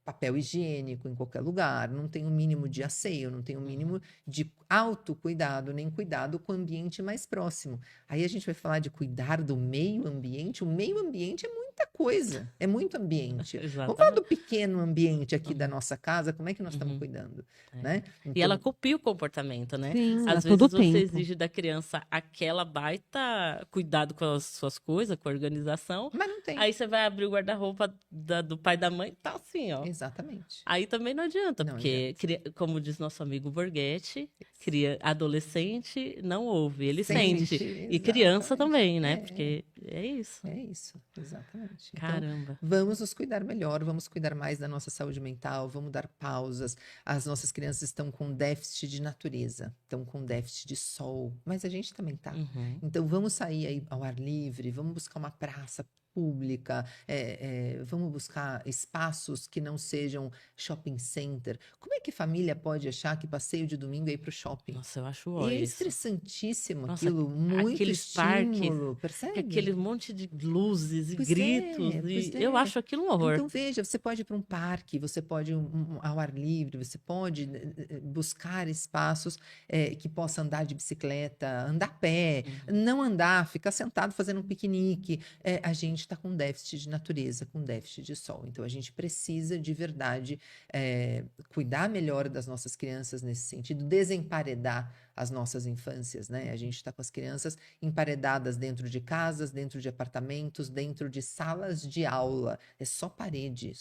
papel higiênico em qualquer lugar, não tem o mínimo de asseio, não tem o mínimo de autocuidado, nem cuidado com o ambiente mais próximo. Aí a gente vai falar de cuidar do meio ambiente. O meio ambiente é muita coisa, é muito ambiente. Vamos falar do pequeno ambiente aqui da nossa casa, como é que nós estamos cuidando, né? Então, E ela copia o comportamento, né? Sim, Às a todo vezes você tempo. exige da criança aquela baita cuidado com as suas coisas, com a organização. mas não tem. Aí você vai abrir o guarda-roupa do pai e da mãe, tá assim, ó. Exatamente. Aí também não adianta, Não porque, como diz nosso amigo Borghetti, adolescente não ouve, ele sente. E criança exatamente. também, né? Porque é isso. É isso, exatamente. Então, Caramba. vamos nos cuidar melhor, vamos cuidar mais da nossa saúde mental, vamos dar pausas. As nossas crianças estão com déficit de natureza, estão com déficit de sol, mas a gente também tá. Então, vamos sair aí ao ar livre, vamos buscar uma praça pública, vamos buscar espaços que não sejam shopping center. Como é que família pode achar que passeio de domingo é ir para o shopping? Nossa, eu acho E ótimo é isso. estressantíssimo Nossa, aquilo, muito aqueles parques, estímulo, percebe? aquele monte de luzes e Pois gritos. pois Eu acho aquilo um horror. Então, veja, você pode ir para um parque, você pode ir ao ar livre, você pode buscar espaços que possa andar de bicicleta, andar a pé, não andar, ficar sentado fazendo um piquenique. A gente está com déficit de natureza, com déficit de sol. Então, a gente precisa, de verdade, cuidar melhor das nossas crianças nesse sentido, desemparedar as nossas infâncias, né? A gente está com as crianças emparedadas dentro de casas, dentro de apartamentos, dentro de salas de aula. É só parede,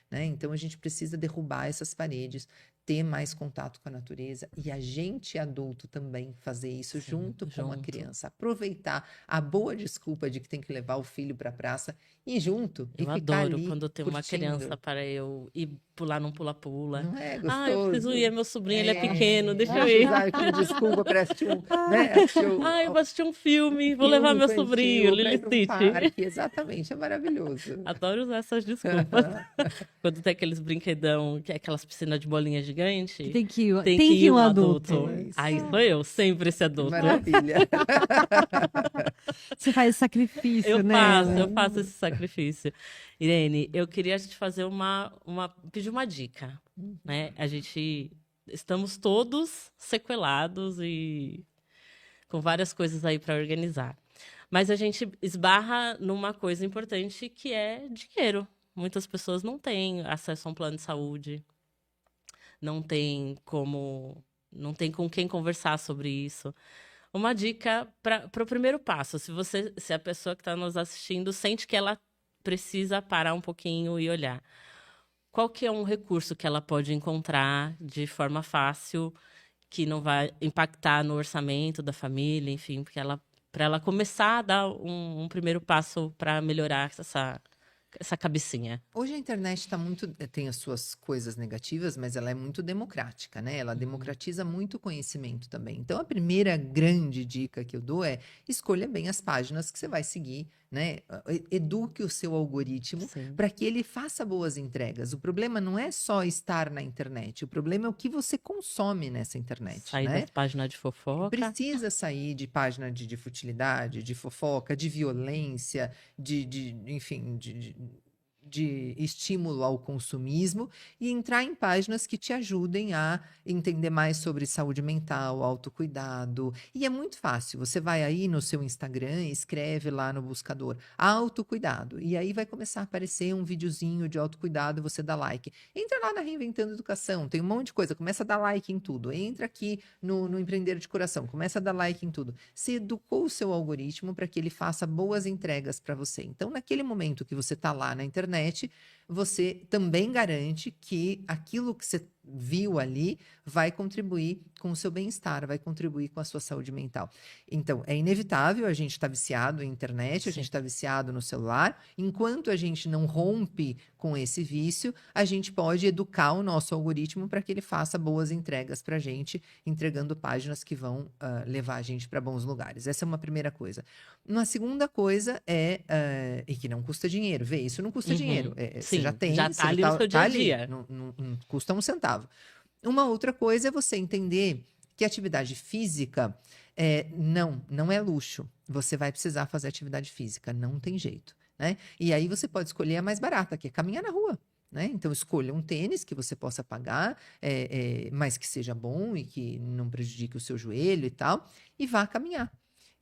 né? Então a gente precisa derrubar essas paredes, ter mais contato com a natureza e a gente adulto também fazer isso junto com a criança. Aproveitar a boa desculpa de que tem que levar o filho para a praça e junto e Eu ficar adoro ali quando tem uma curtindo. criança para eu ir pular num pula-pula. Não é gostoso? Ah, eu preciso ir, é meu sobrinho, ele é pequeno, deixa eu ir. Usar como desculpa para assistir um, Ah, eu vou assistir um filme, vou levar meu sobrinho, Lily Stitch. Parque. Exatamente, é maravilhoso. Adoro usar essas desculpas. Quando tem aqueles brinquedão, que é aquelas piscinas de bolinha gigante. Tem que ir um adulto. Aí sou eu, sempre esse adulto. Maravilha. Você faz esse sacrifício, né? Eu faço esse sacrifício. Irene, eu queria te fazer pedir uma dica, né? Estamos todos sequelados e com várias coisas aí para organizar. Mas a gente esbarra numa coisa importante que é dinheiro. Muitas pessoas não têm acesso a um plano de saúde, não tem com quem conversar sobre isso. Uma dica para o primeiro passo, se a pessoa que está nos assistindo sente que ela precisa parar um pouquinho e olhar. Qual que é um recurso que ela pode encontrar de forma fácil, que não vai impactar no orçamento da família, enfim, para ela começar a dar um primeiro passo para melhorar essa cabecinha. Hoje a internet tem as suas coisas negativas, mas ela é muito democrática, né? Ela democratiza muito o conhecimento também. Então, a primeira grande dica que eu dou é escolha bem as páginas que você vai seguir, né? Eduque o seu algoritmo para que ele faça boas entregas. O problema não é só estar na internet, o problema é o que você consome nessa internet. Sair né? das páginas de fofoca. Precisa sair de página de futilidade, de fofoca, de violência, enfim, de estímulo ao consumismo e entrar em páginas que te ajudem a entender mais sobre saúde mental, autocuidado. E é muito fácil. Você vai aí no seu Instagram e escreve lá no buscador autocuidado. E aí vai começar a aparecer um videozinho de autocuidado, você dá like. Entra lá na Reinventando Educação, tem um monte de coisa. Começa a dar like em tudo. Entra aqui no Empreender de Coração, começa a dar like em tudo. Você educou o seu algoritmo para que ele faça boas entregas para você. Então, naquele momento que você está lá na internet, você também garante que aquilo que você viu ali vai contribuir com o seu bem-estar, vai contribuir com a sua saúde mental. Então, é inevitável, a gente está viciado em internet, a gente está viciado no celular. Enquanto a gente não rompe com esse vício, a gente pode educar o nosso algoritmo para que ele faça boas entregas para a gente, entregando páginas que vão levar a gente para bons lugares. Essa é uma primeira coisa. Uma segunda coisa e que não custa dinheiro. Vê, isso não custa dinheiro. Você já tem, já está ali no seu dia a dia. Não custa um centavo. Uma outra coisa é você entender que atividade física não é luxo. Você vai precisar fazer atividade física, não tem jeito. Né? E aí você pode escolher a mais barata, que é caminhar na rua. Né? Então, escolha um tênis que você possa pagar, mas que seja bom e que não prejudique o seu joelho e tal, e vá caminhar.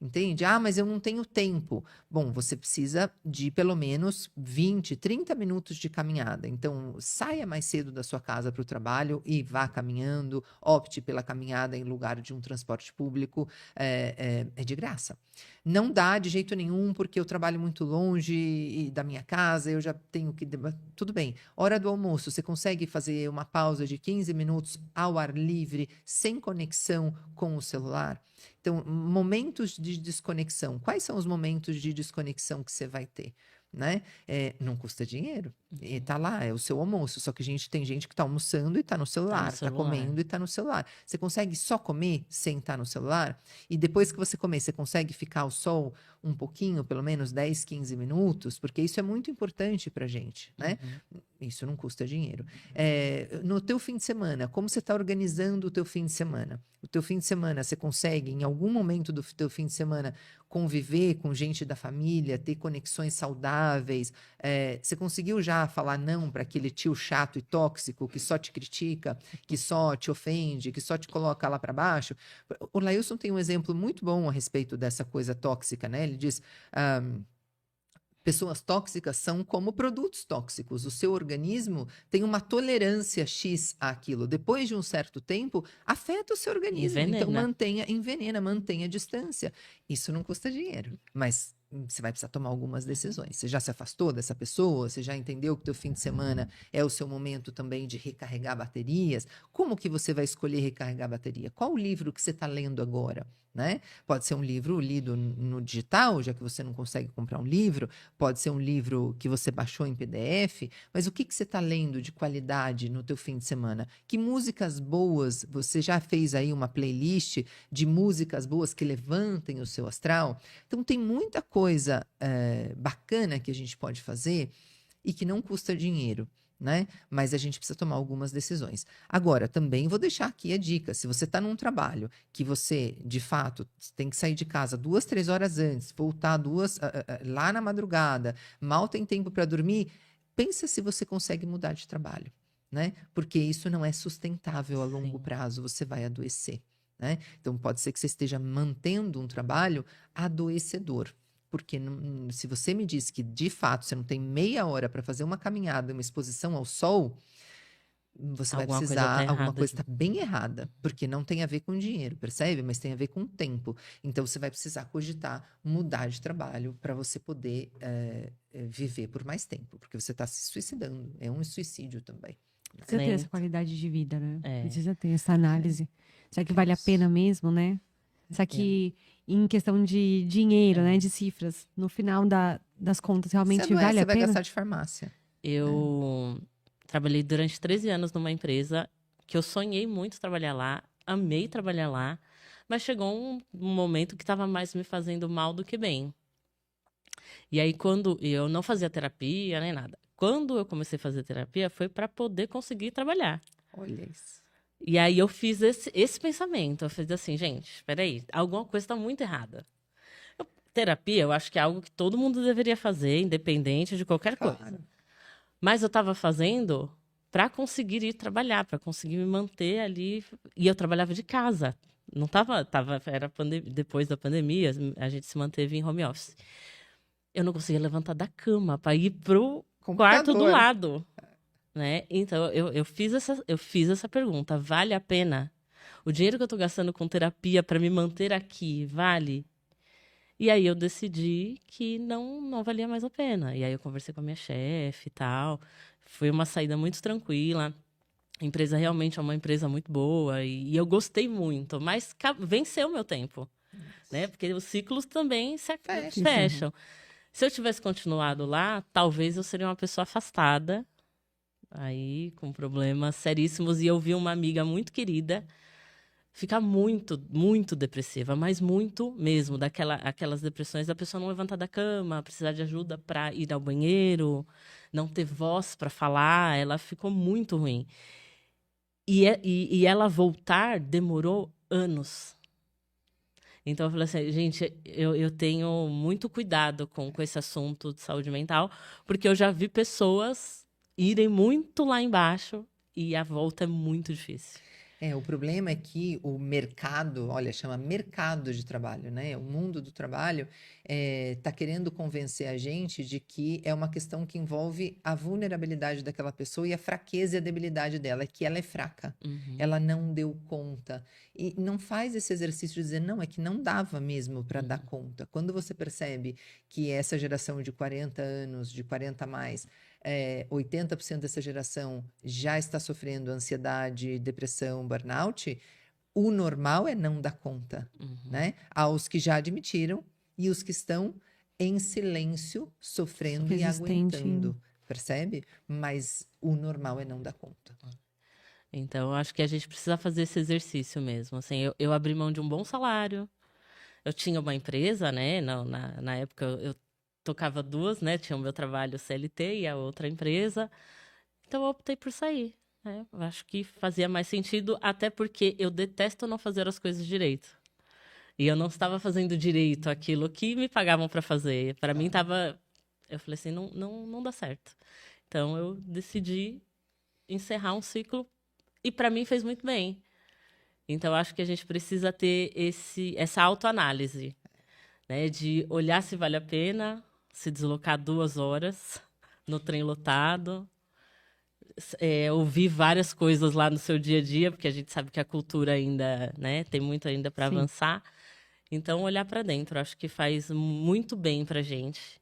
Entende? Mas eu não tenho tempo. Bom, você precisa de pelo menos 20, 30 minutos de caminhada. Então, saia mais cedo da sua casa para o trabalho e vá caminhando. Opte pela caminhada em lugar de um transporte público. É de graça. Não dá de jeito nenhum, porque eu trabalho muito longe da minha casa, eu já tenho que... Tudo bem. Hora do almoço, você consegue fazer uma pausa de 15 minutos ao ar livre, sem conexão com o celular? Então, momentos de desconexão. Quais são os momentos de desconexão que você vai ter? Né? Não custa dinheiro. E tá lá, é o seu almoço. Só que tem gente que tá almoçando e tá no celular. Tá comendo e tá no celular. Você consegue só comer sem estar no celular? E depois que você comer, você consegue ficar ao sol um pouquinho, pelo menos 10, 15 minutos? Porque isso é muito importante pra gente, né? Isso não custa dinheiro. No teu fim de semana, como você está organizando o teu fim de semana? O teu fim de semana, você consegue, em algum momento do teu fim de semana, conviver com gente da família, ter conexões saudáveis? Você conseguiu já falar não para aquele tio chato e tóxico que só te critica, que só te ofende, que só te coloca lá para baixo? O Lailson tem um exemplo muito bom a respeito dessa coisa tóxica, né? Ele diz... pessoas tóxicas são como produtos tóxicos. O seu organismo tem uma tolerância X àquilo. Depois de um certo tempo, afeta o seu organismo. Então, envenena, mantenha a distância. Isso não custa dinheiro, mas você vai precisar tomar algumas decisões. Você já se afastou dessa pessoa? Você já entendeu que o teu fim de semana é o seu momento também de recarregar baterias? Como que você vai escolher recarregar a bateria? Qual o livro que você está lendo agora? Né? Pode ser um livro lido no digital, já que você não consegue comprar um livro. Pode ser um livro que você baixou em PDF. Mas o que você está lendo de qualidade no teu fim de semana? Que músicas boas? Você já fez aí uma playlist de músicas boas que levantem o seu astral? Então, tem muita coisa bacana que a gente pode fazer e que não custa dinheiro, né? Mas a gente precisa tomar algumas decisões. Agora, também vou deixar aqui a dica. Se você está num trabalho que você, de fato, tem que sair de casa 2, 3 horas antes, voltar lá na madrugada, mal tem tempo para dormir, pensa se você consegue mudar de trabalho, né? Porque isso não é sustentável a longo prazo, você vai adoecer. Né? Então, pode ser que você esteja mantendo um trabalho adoecedor. Porque se você me diz que, de fato, você não tem meia hora para fazer uma caminhada, uma exposição ao sol, você vai precisar... Alguma coisa está bem errada. Porque não tem a ver com dinheiro, percebe? Mas tem a ver com tempo. Então, você vai precisar cogitar mudar de trabalho para você poder viver por mais tempo. Porque você está se suicidando. É um suicídio também. Precisa ter essa qualidade de vida, né? Precisa ter essa análise. Será que vale a pena mesmo, né? Será que em questão de dinheiro, né? De cifras, no final das contas, realmente vale a pena? Você vai gastar de farmácia. Eu trabalhei durante 13 anos numa empresa que eu sonhei muito trabalhar lá, amei trabalhar lá, mas chegou um momento que estava mais me fazendo mal do que bem. E aí, quando eu não fazia terapia nem nada, quando eu comecei a fazer terapia, foi para poder conseguir trabalhar. Olha isso. E aí eu fiz esse pensamento. Eu fiz assim, gente, espera aí, alguma coisa está muito errada. Terapia, eu acho que é algo que todo mundo deveria fazer, independente de qualquer coisa. Mas eu estava fazendo para conseguir ir trabalhar, para conseguir me manter ali. E eu trabalhava de casa. Não era depois da pandemia, a gente se manteve em home office. Eu não conseguia levantar da cama para ir pro quarto do lado. Né? Então, eu fiz essa pergunta. Vale a pena? O dinheiro que eu estou gastando com terapia para me manter aqui, vale? E aí eu decidi que não valia mais a pena. E aí eu conversei com a minha chefe e tal. Foi uma saída muito tranquila. A empresa realmente é uma empresa muito boa. E eu gostei muito. Mas venceu o meu tempo. Né? Porque os ciclos também se fecham. Se eu tivesse continuado lá, talvez eu seria uma pessoa afastada. Aí, com problemas seríssimos. E eu vi uma amiga muito querida ficar muito, muito depressiva. Mas muito mesmo. Aquelas depressões da pessoa não levantar da cama, precisar de ajuda para ir ao banheiro, não ter voz para falar. Ela ficou muito ruim. E ela voltar demorou anos. Então, eu falei assim, gente, eu tenho muito cuidado com esse assunto de saúde mental, porque eu já vi pessoas irem muito lá embaixo e a volta é muito difícil. O problema é que o mercado, olha, chama mercado de trabalho, né? O mundo do trabalho está querendo convencer a gente de que é uma questão que envolve a vulnerabilidade daquela pessoa e a fraqueza e a debilidade dela, que ela é fraca, ela não deu conta. E não faz esse exercício de dizer, não, é que não dava mesmo para dar conta. Quando você percebe que essa geração de 40 anos, de 40 a mais, 80% dessa geração já está sofrendo ansiedade, depressão, burnout, o normal é não dar conta, né? Há os que já admitiram e os que estão em silêncio, sofrendo e aguentando, percebe? Mas o normal é não dar conta. Então, eu acho que a gente precisa fazer esse exercício mesmo. Assim, eu abri mão de um bom salário, eu tinha uma empresa, né? Na época, eu tocava duas, né? Tinha o meu trabalho CLT e a outra empresa. Então, eu optei por sair. Né? Eu acho que fazia mais sentido, até porque eu detesto não fazer as coisas direito. E eu não estava fazendo direito aquilo que me pagavam para fazer. Para mim, estava... Eu falei assim, não dá certo. Então, eu decidi encerrar um ciclo e, para mim, fez muito bem. Então, eu acho que a gente precisa ter essa autoanálise, né? De olhar se vale a pena se deslocar 2 horas no trem lotado, ouvir várias coisas lá no seu dia a dia, porque a gente sabe que a cultura ainda, né, tem muito ainda para avançar. Então, olhar para dentro, acho que faz muito bem pra gente.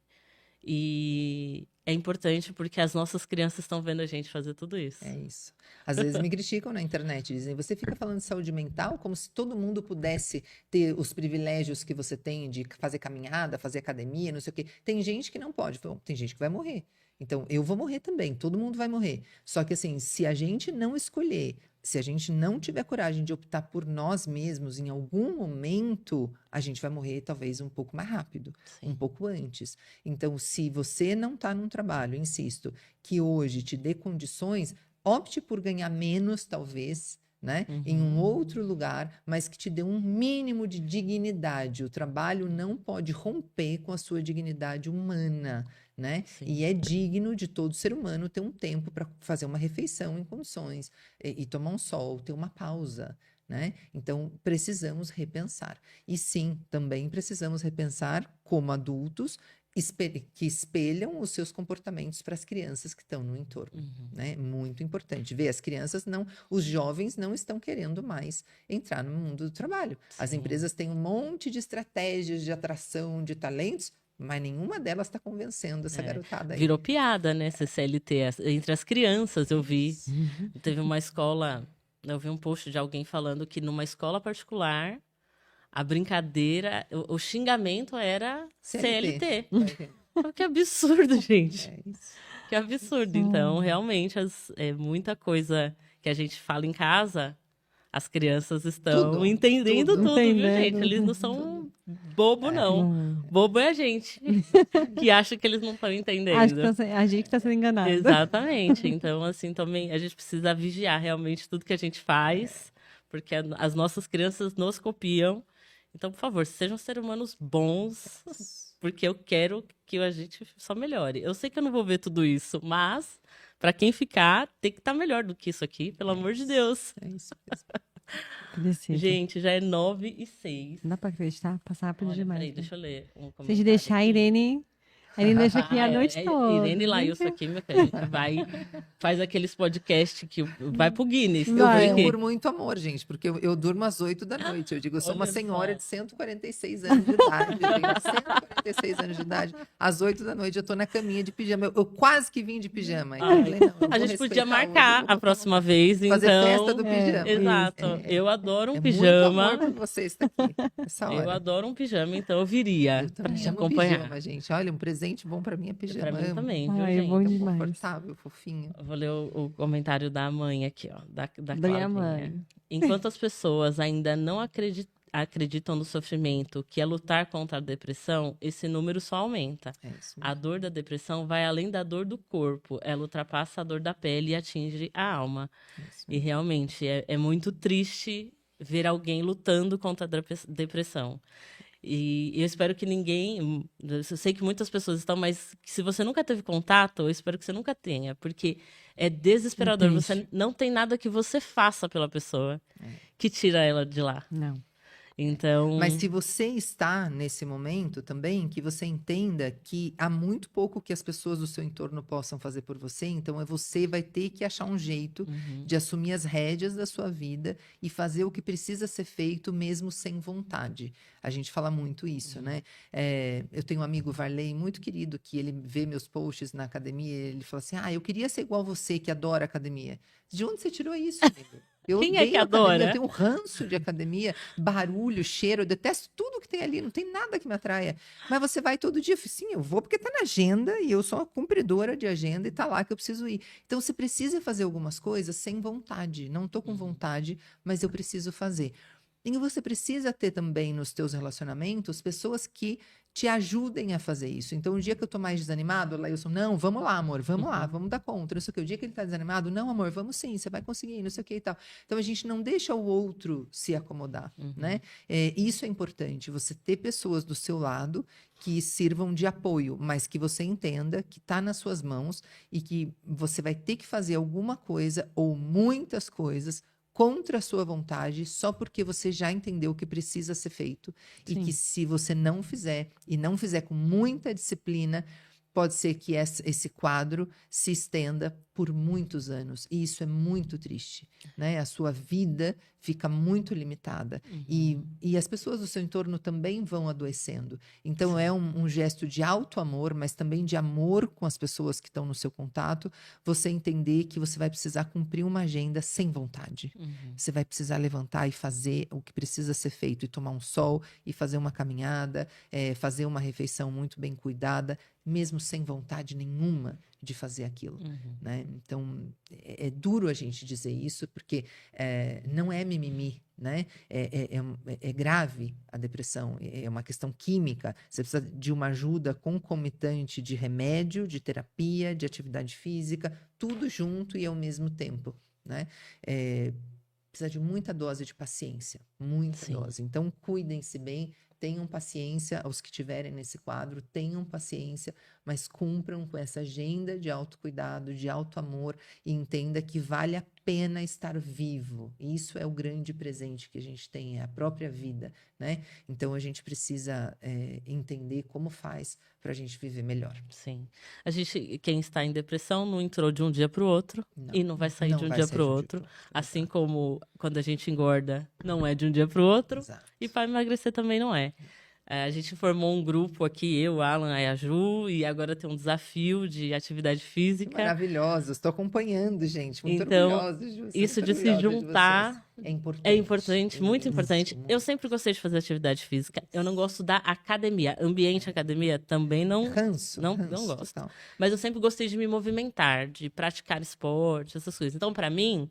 E é importante porque as nossas crianças estão vendo a gente fazer tudo isso. É isso. Às vezes me criticam na internet, dizem, você fica falando de saúde mental como se todo mundo pudesse ter os privilégios que você tem de fazer caminhada, fazer academia, não sei o quê. Tem gente que não pode, tem gente que vai morrer. Então, eu vou morrer também, todo mundo vai morrer. Só que assim, se a gente não escolher, se a gente não tiver coragem de optar por nós mesmos, em algum momento, a gente vai morrer talvez um pouco mais rápido, um pouco antes. Então, se você não está num trabalho, insisto, que hoje te dê condições, opte por ganhar menos, talvez, né? Em um outro lugar, mas que te dê um mínimo de dignidade. O trabalho não pode romper com a sua dignidade humana, né? E é digno de todo ser humano ter um tempo para fazer uma refeição em condições e tomar um sol, ter uma pausa, né? Então, precisamos repensar. E sim, também precisamos repensar como adultos que espelham os seus comportamentos para as crianças que estão no entorno, né? Muito importante. Ver as crianças os jovens não estão querendo mais entrar no mundo do trabalho. As empresas têm um monte de estratégias de atração de talentos, mas nenhuma delas está convencendo essa garotada aí. Virou piada, né? CLT entre as crianças, eu vi. Teve uma escola, eu vi um post de alguém falando que numa escola particular a brincadeira, o xingamento era CLT. Que absurdo, gente. É isso. Que absurdo. Então, realmente, muita coisa que a gente fala em casa, as crianças estão entendendo tudo, viu, gente? Eles não são bobo, não. Bobo é a gente, que acha que eles não estão entendendo. Acho que a gente está sendo enganado. Exatamente. Então, assim, também a gente precisa vigiar realmente tudo que a gente faz, porque as nossas crianças nos copiam. Então, por favor, sejam seres humanos bons, porque eu quero que a gente só melhore. Eu sei que eu não vou ver tudo isso, mas para quem ficar, tem que estar melhor do que isso aqui, pelo amor de Deus. É isso mesmo. Gente, já é 9h06. Não dá para acreditar? Passar rápido demais. Peraí, deixa eu ler um comentário. Se a gente deixar a Irene... A Irene deixa aqui a noite toda. Irene e Laílson aqui, meu filho, a gente faz aqueles podcasts que vai pro Guinness. Eu venho por muito amor, gente, porque eu durmo às 8 da noite. Eu digo, eu sou uma senhora de 146 anos de idade. Eu tenho 146 anos de idade. Às 8 da noite eu tô na caminha de pijama. Eu quase que vim de pijama. Então eu falei, não, a gente podia marcar a próxima vez, fazer então. Festa do pijama. Exato. Eu adoro um pijama. Muito amor por você estar aqui nessa hora. Eu adoro um pijama, então eu viria para te acompanhar. Pijama, gente. Olha, um presente bom para mim é pijama. Para mim também, viu, gente? É bom demais. Confortável, fofinho. Eu vou ler o comentário da mãe aqui, ó, da minha mãe. Enquanto as pessoas ainda não acreditam no sofrimento, que é lutar contra a depressão, esse número só aumenta. A dor da depressão vai além da dor do corpo, ela ultrapassa a dor da pele e atinge a alma. E realmente é muito triste ver alguém lutando contra a depressão. E eu espero que ninguém... Eu sei que muitas pessoas estão, mas se você nunca teve contato, eu espero que você nunca tenha, porque é desesperador. Você não tem nada que você faça pela pessoa que tira ela de lá. Não. Então... Mas se você está nesse momento também, que você entenda que há muito pouco que as pessoas do seu entorno possam fazer por você, então você vai ter que achar um jeito de assumir as rédeas da sua vida e fazer o que precisa ser feito mesmo sem vontade. A gente fala muito isso, né? Eu tenho um amigo, Varley, muito querido, que ele vê meus posts na academia, ele fala assim, eu queria ser igual você, que adora academia. De onde você tirou isso, amigo? Quem é que adora? Eu tenho um ranço de academia, barulho, cheiro, eu detesto tudo que tem ali, não tem nada que me atraia. Mas você vai todo dia? Sim, eu vou porque tá na agenda e eu sou a cumpridora de agenda e tá lá que eu preciso ir. Então você precisa fazer algumas coisas sem vontade. Não tô com vontade, mas eu preciso fazer. E você precisa ter também nos teus relacionamentos pessoas que te ajudem a fazer isso. Então, o dia que eu tô mais desanimado, Laílson, não, vamos lá, amor, vamos lá, vamos dar conta, não sei o que. O dia que ele tá desanimado, não, amor, vamos sim, você vai conseguir, não sei o que e tal. Então, a gente não deixa o outro se acomodar, né? Isso é importante, você ter pessoas do seu lado que sirvam de apoio, mas que você entenda que tá nas suas mãos e que você vai ter que fazer alguma coisa ou muitas coisas contra a sua vontade, só porque você já entendeu o que precisa ser feito. Sim. E que se você não fizer, e não fizer com muita disciplina, pode ser que esse quadro se estenda por muitos anos. E isso é muito triste, né? A sua vida fica muito limitada. E as pessoas do seu entorno também vão adoecendo. Então, é um gesto de alto amor, mas também de amor com as pessoas que estão no seu contato, você entender que você vai precisar cumprir uma agenda sem vontade. Você vai precisar levantar e fazer o que precisa ser feito, e tomar um sol, e fazer uma caminhada, fazer uma refeição muito bem cuidada, mesmo sem vontade nenhuma de fazer aquilo, né? Então, é duro a gente dizer isso, porque não é mimimi, né? É grave a depressão, é uma questão química. Você precisa de uma ajuda concomitante de remédio, de terapia, de atividade física, tudo junto e ao mesmo tempo, né? Precisa de muita dose de paciência, muita dose. Então, cuidem-se bem, tenham paciência, aos que estiverem nesse quadro, tenham paciência, mas cumpram com essa agenda de autocuidado, de auto-amor, e entenda que vale a pena estar vivo. Isso é o grande presente que a gente tem, é a própria vida, né? Então, a gente precisa entender como faz para a gente viver melhor. Sim. Quem está em depressão não entrou de um dia para o outro e não vai sair de um dia para o outro. Assim como quando a gente engorda, não é de um dia para o outro. Exato. E para emagrecer também não é. A gente formou um grupo aqui, eu, Alan e a Ju, e agora tem um desafio de atividade física. Maravilhoso, estou acompanhando, gente. Muito orgulhosa, Ju. Isso de se juntar é importante, muito importante. Eu sempre gostei de fazer atividade física. Eu não gosto da academia. Ambiente academia também não gosto. Total. Mas eu sempre gostei de me movimentar, de praticar esporte, essas coisas. Então, para mim,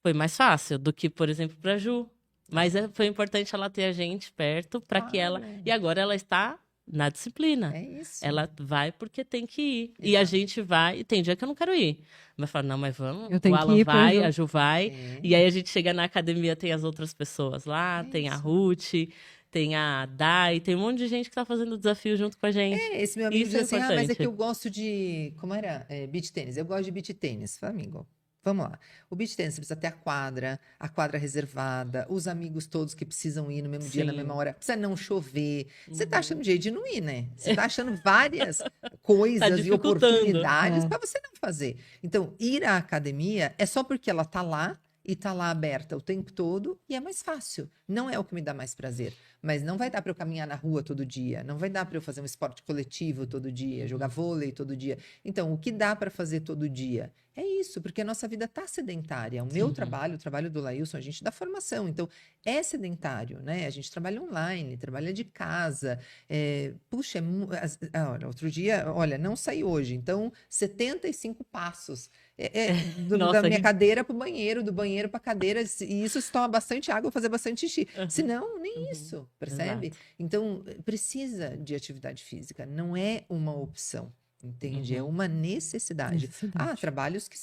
foi mais fácil do que, por exemplo, para a Ju. Mas foi importante ela ter a gente perto para que ela... E agora ela está na disciplina. É isso. Ela vai porque tem que ir. Exato. E a gente vai... E tem dia que eu não quero ir. Mas fala, não, mas vamos. Eu tenho o Alan que ir, vai, a Ju vai. E aí a gente chega na academia, tem as outras pessoas lá. Tem a Ruth, tem a Dai. Tem um monte de gente que está fazendo o desafio junto com a gente. Esse meu amigo diz assim, mas é que eu gosto de... Como era? Beach tênis. Eu gosto de beach tênis. Falei, amigo... Vamos lá. O beach tennis, você precisa ter a quadra reservada, os amigos todos que precisam ir no mesmo dia, na mesma hora. Precisa não chover. Você tá achando jeito de não ir, né? Você tá achando várias coisas e oportunidades para você não fazer. Então, ir à academia é só porque ela tá lá e tá lá aberta o tempo todo e é mais fácil. Não é o que me dá mais prazer. Mas não vai dar para eu caminhar na rua todo dia, não vai dar para eu fazer um esporte coletivo todo dia, jogar vôlei todo dia. Então, o que dá para fazer todo dia? É isso, porque a nossa vida está sedentária. O meu trabalho, o trabalho do Laílson, a gente dá formação, então é sedentário, né? A gente trabalha online, trabalha de casa. Olha, outro dia, não saí hoje, então 75 passos. Da minha cadeira para o banheiro, do banheiro para a cadeira, e isso se toma bastante água, fazer bastante xixi. Senão, nem isso, percebe? Exato. Então, precisa de atividade física, não é uma opção. Entende? É uma necessidade. Trabalhos que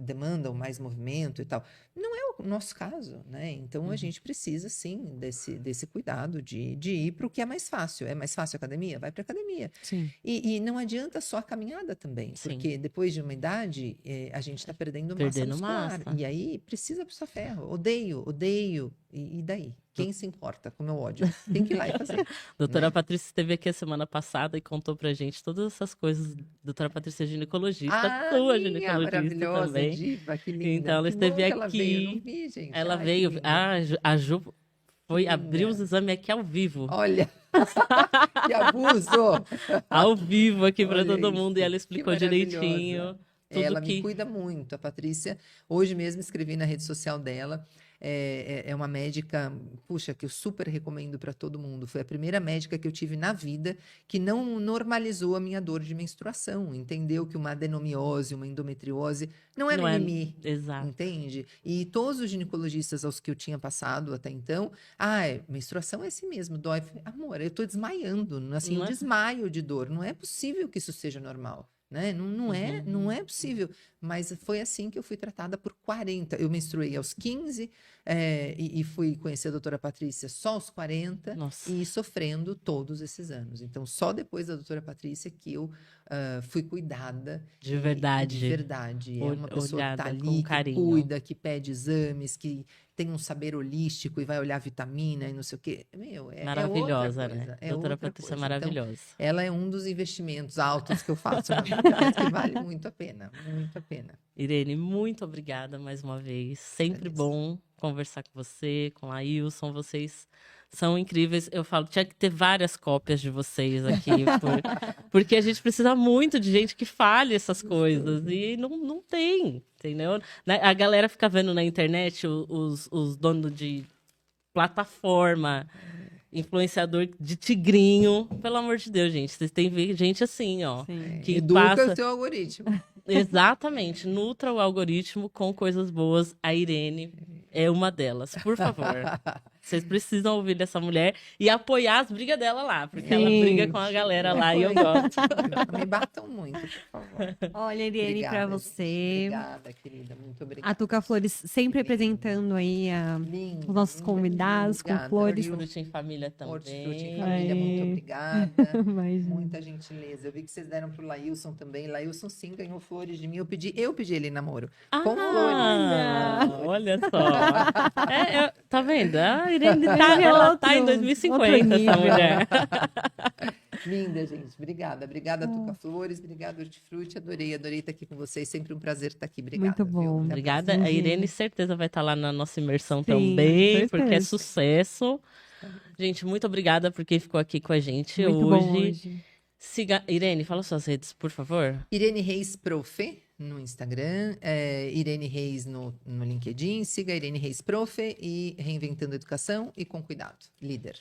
demandam mais movimento e tal. Não é o nosso caso, né? Então, a gente precisa, sim, desse cuidado de ir para o que é mais fácil. É mais fácil a academia? Vai para a academia. Sim. E não adianta só a caminhada também, porque depois de uma idade, a gente está perdendo massa muscular. E aí, precisa puxar ferro. Odeio. E daí? Quem se importa com o meu ódio? Tem que ir lá e fazer. Doutora Patrícia esteve aqui a semana passada e contou pra gente todas essas coisas. Doutora Patrícia é ginecologista, sua ginecologista também. Diva, que linda. Então ela esteve aqui. Ela veio, eu não vi, gente. Ela veio. A Ju foi abrir os exames aqui ao vivo. Olha, que abuso! Ao vivo aqui para todo mundo e ela explicou direitinho. Ela me cuida muito, a Patrícia. Hoje mesmo escrevi na rede social dela. É uma médica, puxa, que eu super recomendo para todo mundo. Foi a primeira médica que eu tive na vida que não normalizou a minha dor de menstruação. Entendeu que uma adenomiose, uma endometriose não é mimimi. Exato. Entende? E todos os ginecologistas aos que eu tinha passado até então, menstruação é assim mesmo, dói. Amor, eu tô desmaiando, assim, eu desmaio de dor. Não é possível que isso seja normal. Né? Não é possível, mas foi assim que eu fui tratada por 40. Eu menstruei aos 15 e fui conhecer a doutora Patrícia só aos 40. Nossa. E sofrendo todos esses anos. Então, só depois da doutora Patrícia que eu fui cuidada. De verdade. De verdade. É uma pessoa que está ali, que cuida, que pede exames, que tem um saber holístico e vai olhar vitamina e não sei o quê. Maravilhosa, né? Doutora Patrícia é maravilhosa. Então, ela é um dos investimentos altos que eu faço na vida, que vale muito a pena, muito a pena. Irene, muito obrigada mais uma vez. Sempre bom conversar com você, com a Laílson. Vocês são incríveis. Eu falo, tinha que ter várias cópias de vocês aqui, porque a gente precisa muito de gente que fale essas coisas. E não tem, entendeu? A galera fica vendo na internet os donos de plataforma, influenciador de tigrinho. Pelo amor de Deus, gente. Vocês têm que ver gente assim, ó. Que educa o seu algoritmo. Exatamente. Nutra o algoritmo com coisas boas. A Irene é uma delas. Por favor. Vocês precisam ouvir dessa mulher e apoiar as brigas dela lá. Porque ela briga com a galera lá e eu gosto. Me batam muito, por favor. Olha, Irene, para você. Obrigada, querida. Muito obrigada. A Tuca Flores sempre apresentando aí os nossos convidados com flores. Hortifruti em Família também. Hortifruti em Família, muito obrigada. Muita gentileza. Eu vi que vocês deram pro Laílson também. Laílson, sim, ganhou flores de mim. Eu pedi ele em namoro. Com flores. Olha só. Tá vendo? A Irene ela tá em 2050, essa mulher. Linda, gente. Obrigada. Obrigada, Tuca Flores. Obrigada, Hortifruti. Adorei estar aqui com vocês. Sempre um prazer estar aqui. Obrigada. Muito bom. Obrigada. A Irene, certeza, vai estar lá na nossa imersão também, porque é sucesso. Gente, muito obrigada por quem ficou aqui com a gente hoje. Siga... Irene, fala suas redes, por favor. Irene Reis Profe no Instagram, Irene Reis no LinkedIn. Siga Irene Reis Profe e Reinventando a Educação e Com Cuidado, líder.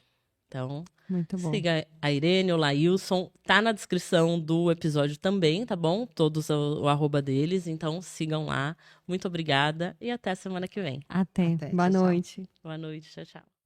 Então, muito bom. Siga a Irene, o Laílson. Tá na descrição do episódio também, tá bom? Todos o arroba deles. Então, sigam lá. Muito obrigada e até semana que vem. Até. Boa noite. Boa noite. Tchau, tchau.